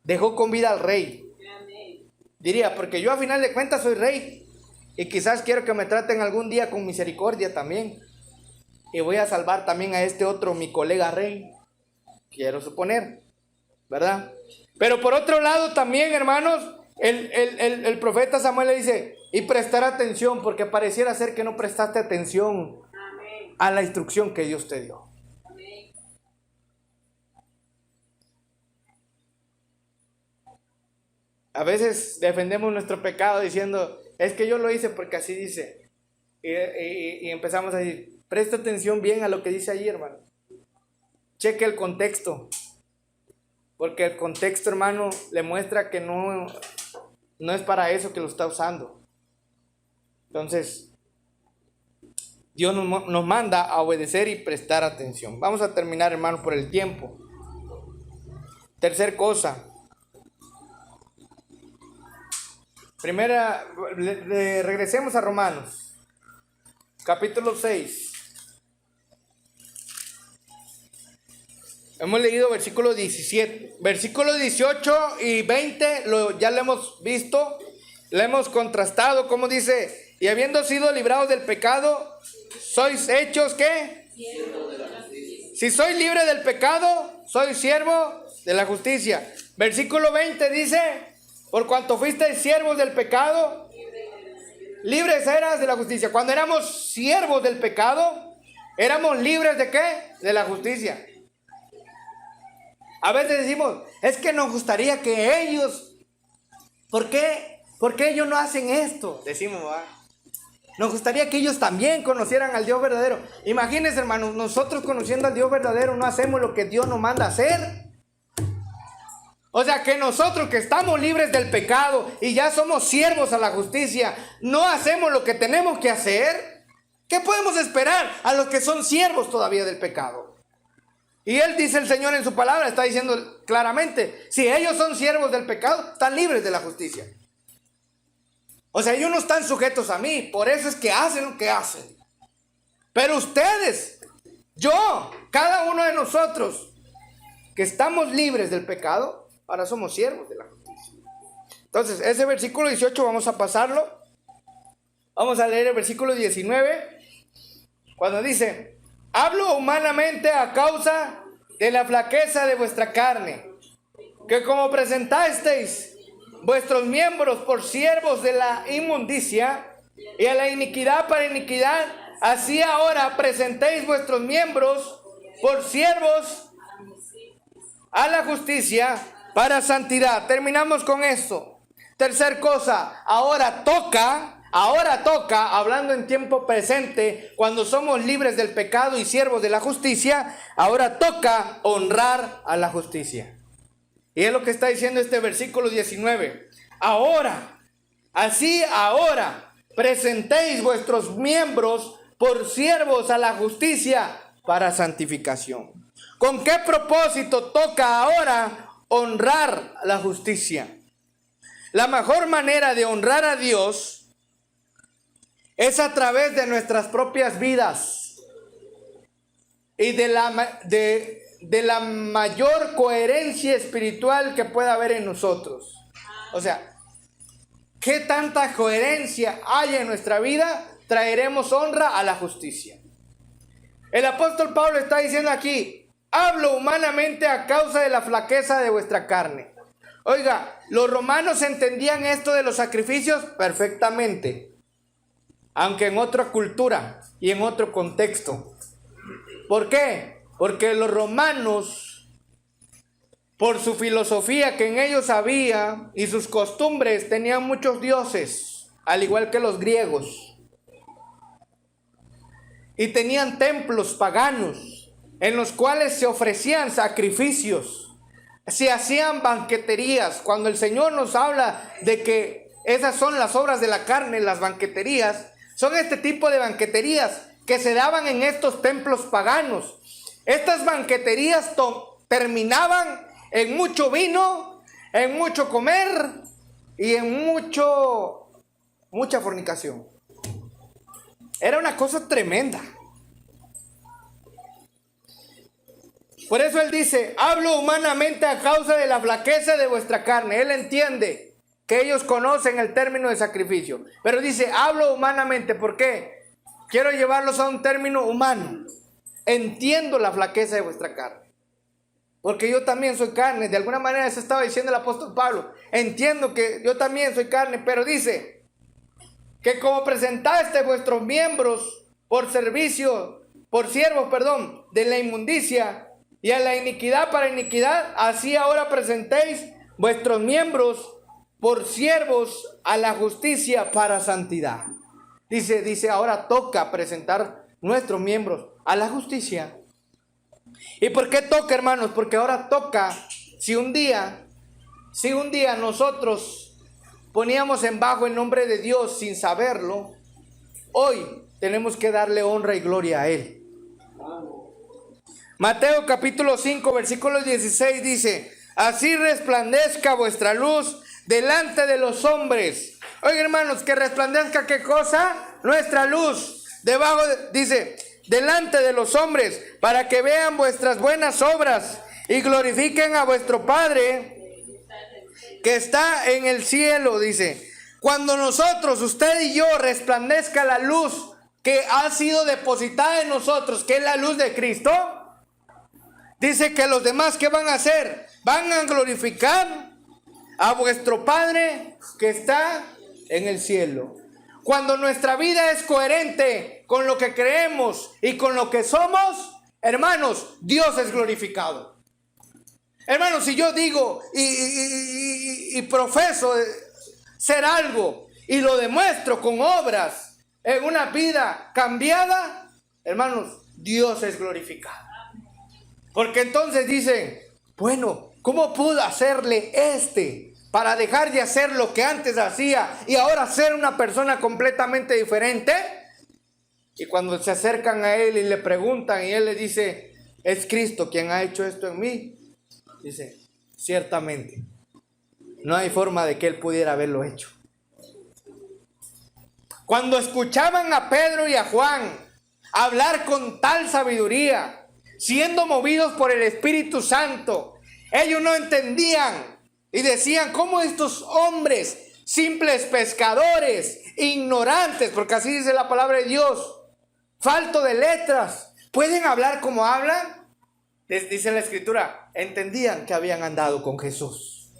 dejó con vida al rey. Diría: porque yo a final de cuentas soy rey, y quizás quiero que me traten algún día con misericordia también, y voy a salvar también a este otro, mi colega rey, quiero suponer, ¿verdad? Pero por otro lado también, hermanos, el profeta Samuel le dice: y prestar atención, porque pareciera ser que no prestaste atención a la instrucción que Dios te dio. A veces defendemos nuestro pecado diciendo: es que yo lo hice porque así dice. Y empezamos a decir: presta atención bien a lo que dice allí, hermano. Cheque el contexto. Porque el contexto, hermano, le muestra que no es para eso que lo está usando. Entonces, Dios nos manda a obedecer y prestar atención. Vamos a terminar, hermano, por el tiempo. Tercer cosa. Primera, regresemos a Romanos, capítulo 6. Hemos leído versículo 17, versículo 18 y 20, ya lo hemos visto, lo hemos contrastado, como dice: y habiendo sido librados del pecado, sois hechos, ¿qué? Si soy libre del pecado, soy siervo de la justicia. Versículo 20 dice: por cuanto fuisteis siervos del pecado, libres eras de la justicia. Cuando éramos siervos del pecado, éramos libres ¿de qué? De la justicia. A veces decimos: es que nos gustaría que ellos, ¿por qué ellos no hacen esto? Decimos, ¿verdad? Nos gustaría que ellos también conocieran al Dios verdadero. Imagínense, hermanos, nosotros conociendo al Dios verdadero no hacemos lo que Dios nos manda a hacer. O sea, que nosotros que estamos libres del pecado y ya somos siervos a la justicia, no hacemos lo que tenemos que hacer. ¿Qué podemos esperar a los que son siervos todavía del pecado? Y él dice, el Señor en su palabra, está diciendo claramente: si ellos son siervos del pecado, están libres de la justicia. O sea, ellos no están sujetos a mí, por eso es que hacen lo que hacen. Pero ustedes, yo, cada uno de nosotros, que estamos libres del pecado, ahora somos siervos de la justicia. Entonces, ese versículo 18 vamos a pasarlo. Vamos a leer el versículo 19, cuando dice: hablo humanamente a causa de la flaqueza de vuestra carne, que como presentasteis vuestros miembros por siervos de la inmundicia y a la iniquidad para iniquidad, así ahora presentéis vuestros miembros por siervos a la justicia para santidad. Terminamos con esto. Tercer cosa, ahora toca Ahora toca, hablando en tiempo presente, cuando somos libres del pecado y siervos de la justicia, ahora toca honrar a la justicia. Y es lo que está diciendo este versículo 19. Ahora, así ahora, presentéis vuestros miembros por siervos a la justicia para santificación. ¿Con qué propósito toca ahora honrar la justicia? La mejor manera de honrar a Dios es a través de nuestras propias vidas y de la mayor coherencia espiritual que pueda haber en nosotros. O sea, ¿qué tanta coherencia hay en nuestra vida? Traeremos honra a la justicia. El apóstol Pablo está diciendo aquí: hablo humanamente a causa de la flaqueza de vuestra carne. Oiga, los romanos entendían esto de los sacrificios perfectamente, aunque en otra cultura y en otro contexto. ¿Por qué? Porque los romanos, por su filosofía que en ellos había y sus costumbres, tenían muchos dioses, al igual que los griegos. Y tenían templos paganos en los cuales se ofrecían sacrificios, se hacían banqueterías. Cuando el Señor nos habla de que esas son las obras de la carne, las banqueterías, son este tipo de banqueterías que se daban en estos templos paganos. Estas banqueterías terminaban en mucho vino, en mucho comer y en mucha fornicación. Era una cosa tremenda. Por eso él dice: hablo humanamente a causa de la flaqueza de vuestra carne. Él entiende que ellos conocen el término de sacrificio, pero dice: hablo humanamente. ¿Por qué? Quiero llevarlos a un término humano. Entiendo la flaqueza de vuestra carne, porque yo también soy carne. De alguna manera eso estaba diciendo el apóstol Pablo. Entiendo que yo también soy carne, pero dice que como presentaste vuestros miembros por siervos, de la inmundicia y a la iniquidad para iniquidad, así ahora presentéis vuestros miembros por siervos a la justicia para santidad. Dice, ahora toca presentar nuestros miembros a la justicia. ¿Y por qué toca, hermanos? Porque ahora toca, si un día nosotros poníamos en bajo el nombre de Dios sin saberlo, hoy tenemos que darle honra y gloria a Él. Mateo capítulo 5 versículo 16 dice: así resplandezca vuestra luz delante de los hombres. Oigan, hermanos, que resplandezca ¿qué cosa? Nuestra luz. Dice, delante de los hombres, para que vean vuestras buenas obras y glorifiquen a vuestro Padre que está en el cielo. Dice, cuando nosotros, usted y yo, resplandezca la luz que ha sido depositada en nosotros, que es la luz de Cristo, dice que los demás, ¿qué van a hacer? Van a glorificar a vuestro Padre que está en el cielo. Cuando nuestra vida es coherente con lo que creemos y con lo que somos, hermanos, Dios es glorificado. Hermanos, si yo digo y profeso ser algo y lo demuestro con obras en una vida cambiada, hermanos, Dios es glorificado. Porque entonces dicen, bueno, ¿cómo pudo hacerle para dejar de hacer lo que antes hacía y ahora ser una persona completamente diferente? Y cuando se acercan a él y le preguntan y él le dice, es Cristo quien ha hecho esto en mí. Dice, ciertamente, no hay forma de que él pudiera haberlo hecho. Cuando escuchaban a Pedro y a Juan hablar con tal sabiduría, siendo movidos por el Espíritu Santo, ellos no entendían y decían, ¿cómo estos hombres, simples pescadores, ignorantes, porque así dice la palabra de Dios, falto de letras, pueden hablar como hablan? Les dice la Escritura, entendían que habían andado con Jesús.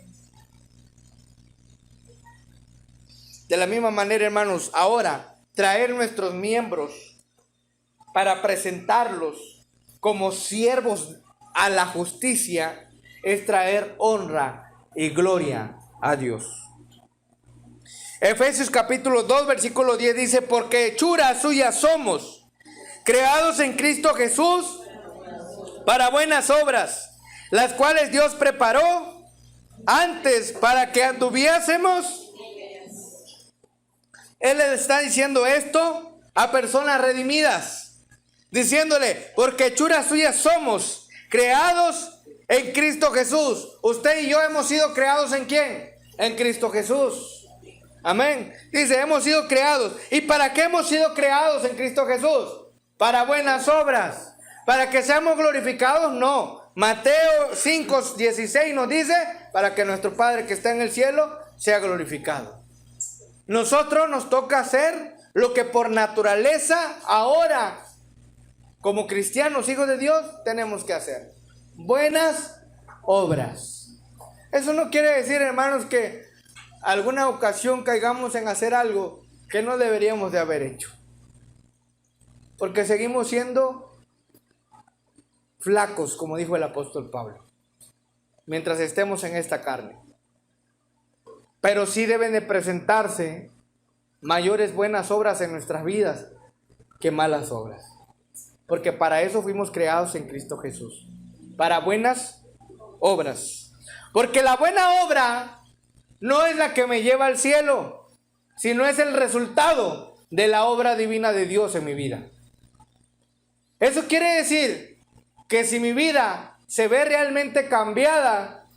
De la misma manera, hermanos, ahora traer nuestros miembros para presentarlos como siervos a la justicia es traer honra y gloria a Dios. Efesios capítulo 2, versículo 10 dice: porque hechura suya somos, creados en Cristo Jesús para buenas obras, las cuales Dios preparó antes para que anduviésemos. Él le está diciendo esto a personas redimidas, diciéndole: porque hechura suya somos, creados en Cristo Jesús. Usted y yo hemos sido creados ¿en quién? En Cristo Jesús. Amén. Dice, hemos sido creados. ¿Y para qué hemos sido creados en Cristo Jesús? Para buenas obras. ¿Para que seamos glorificados? No. Mateo 5:16 nos dice: para que nuestro Padre que está en el cielo sea glorificado. Nosotros nos toca hacer lo que por naturaleza ahora, como cristianos, hijos de Dios, tenemos que hacer. Buenas obras. Eso no quiere decir, hermanos, que alguna ocasión caigamos en hacer algo que no deberíamos de haber hecho. Porque seguimos siendo flacos, como dijo el apóstol Pablo, mientras estemos en esta carne. Pero sí deben de presentarse mayores buenas obras en nuestras vidas que malas obras. Porque para eso fuimos creados en Cristo Jesús. Para buenas obras. Porque la buena obra no es la que me lleva al cielo, sino es el resultado de la obra divina de Dios en mi vida. Eso quiere decir que si mi vida se ve realmente cambiada,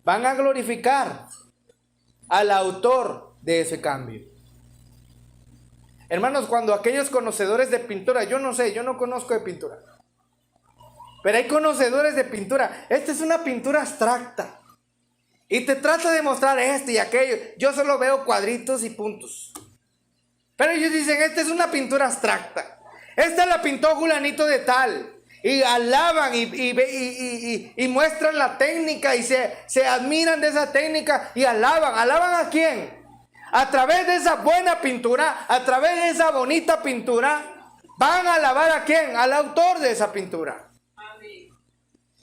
van a glorificar al autor de ese cambio. Hermanos, cuando aquellos conocedores de pintura, yo no sé, yo no conozco de pintura, pero hay conocedores de pintura. Esta es una pintura abstracta y te trata de mostrar esto y aquello. Yo solo veo cuadritos y puntos, pero ellos dicen: esta es una pintura abstracta, esta la pintó fulanito de tal. Y alaban y muestran la técnica y se admiran de esa técnica y alaban. ¿Alaban a quién? A través de esa buena pintura, a través de esa bonita pintura, van a alabar ¿a quién? Al autor de esa pintura.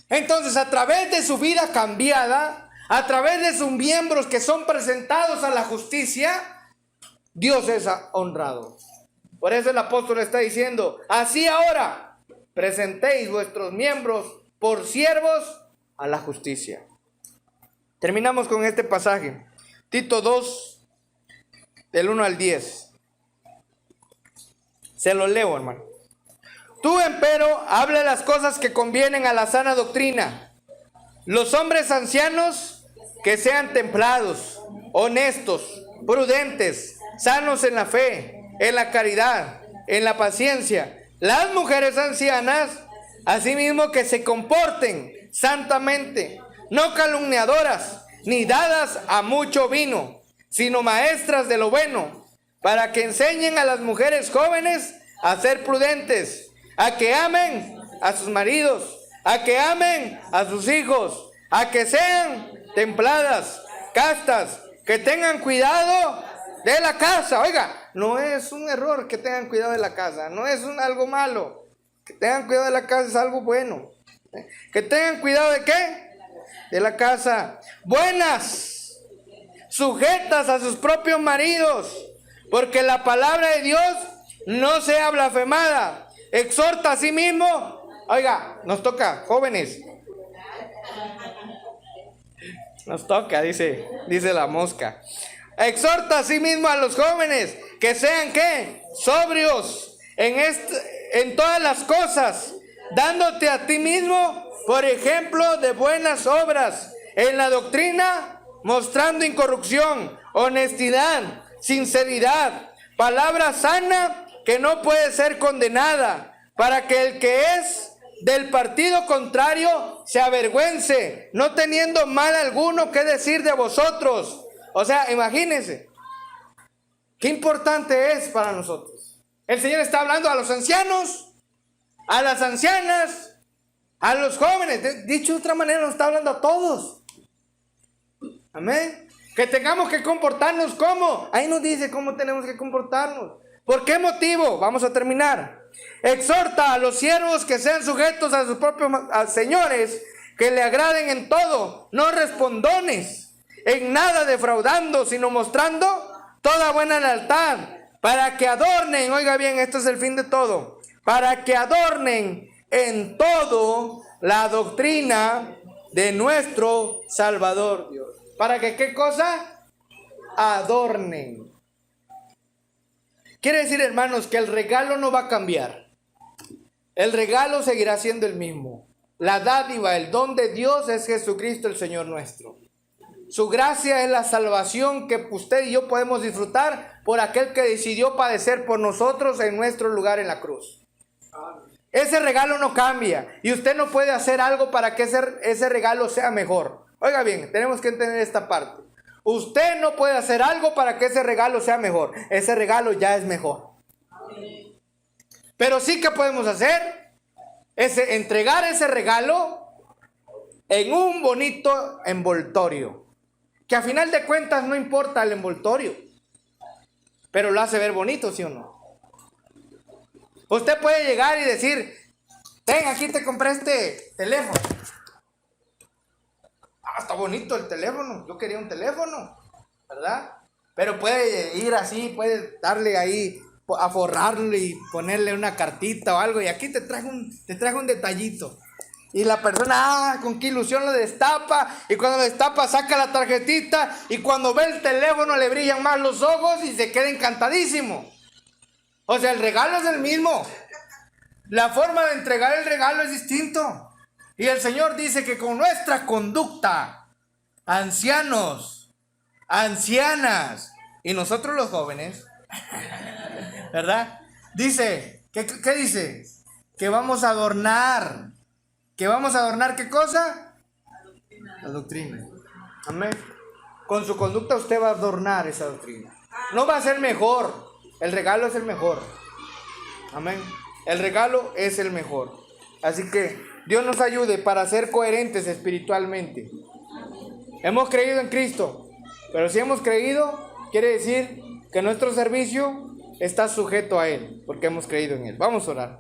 Entonces, a través de su vida cambiada, a través de sus miembros que son presentados a la justicia, Dios es honrado. Por eso el apóstol está diciendo: así ahora presentéis vuestros miembros por siervos a la justicia. Terminamos con este pasaje. Tito 2, del 1 al 10. Se lo leo, hermano. Tú, empero, habla las cosas que convienen a la sana doctrina. Los hombres ancianos que sean templados, honestos, prudentes, sanos en la fe, en la caridad, en la paciencia. Las mujeres ancianas, asimismo, que se comporten santamente, no calumniadoras, ni dadas a mucho vino, sino maestras de lo bueno, para que enseñen a las mujeres jóvenes a ser prudentes, a que amen a sus maridos, a que amen a sus hijos, a que sean templadas, castas, que tengan cuidado de la casa. Oiga, no es un error que tengan cuidado de la casa, no es algo malo. Que tengan cuidado de la casa es algo bueno. Que tengan cuidado ¿de qué? De la casa. Buenas, sujetas a sus propios maridos, porque la palabra de Dios no sea blasfemada. Exhorta a sí mismo. Oiga, nos toca, jóvenes. Nos toca, dice la mosca. Exhorta a sí mismo a los jóvenes que sean ¿qué? Sobrios en todas las cosas, dándote a ti mismo por ejemplo de buenas obras, en la doctrina mostrando incorrupción, honestidad, sinceridad, palabra sana que no puede ser condenada, para que el que es del partido contrario se avergüence, no teniendo mal alguno que decir de vosotros. O sea, imagínense, qué importante es para nosotros. El Señor está hablando a los ancianos, a las ancianas, a los jóvenes. Dicho de otra manera, nos está hablando a todos. Amén. Que tengamos que comportarnos como. Ahí nos dice cómo tenemos que comportarnos. ¿Por qué motivo? Vamos a terminar. Exhorta a los siervos que sean sujetos a sus propios señores, que le agraden en todo, no respondones, en nada defraudando, sino mostrando toda buena lealtad, para que adornen, oiga bien, esto es el fin de todo, para que adornen en todo la doctrina de nuestro Salvador Dios. ¿Para que qué cosa? Adornen. Quiere decir, hermanos, que el regalo no va a cambiar. El regalo seguirá siendo el mismo. La dádiva, el don de Dios es Jesucristo el Señor nuestro. Su gracia es la salvación que usted y yo podemos disfrutar por aquel que decidió padecer por nosotros en nuestro lugar en la cruz. Ese regalo no cambia y usted no puede hacer algo para que ese regalo sea mejor. Oiga bien, tenemos que entender esta parte. Usted no puede hacer algo para que ese regalo sea mejor. Ese regalo ya es mejor. Pero sí que podemos hacer es entregar ese regalo en un bonito envoltorio. Que a final de cuentas no importa el envoltorio, pero lo hace ver bonito, ¿sí o no? Usted puede llegar y decir, ten, aquí te compré este teléfono. Está bonito el teléfono, yo quería un teléfono, ¿verdad? Pero puede ir así, puede darle ahí, a forrarle y ponerle una cartita o algo, y aquí te traje un detallito. Y la persona, con qué ilusión lo destapa, y cuando lo destapa saca la tarjetita, y cuando ve el teléfono le brillan más los ojos y se queda encantadísimo. O sea, el regalo es el mismo. La forma de entregar el regalo es distinto. Y el Señor dice que con nuestra conducta, ancianos, ancianas, y nosotros los jóvenes, ¿verdad? Dice, ¿qué dice? Que vamos a adornar. ¿Que vamos a adornar qué cosa? La doctrina. Amén. Con su conducta usted va a adornar esa doctrina. No va a ser mejor. El regalo es el mejor. Amén. El regalo es el mejor. Así que Dios nos ayude para ser coherentes espiritualmente. Hemos creído en Cristo, pero si hemos creído, quiere decir que nuestro servicio está sujeto a Él, porque hemos creído en Él. Vamos a orar.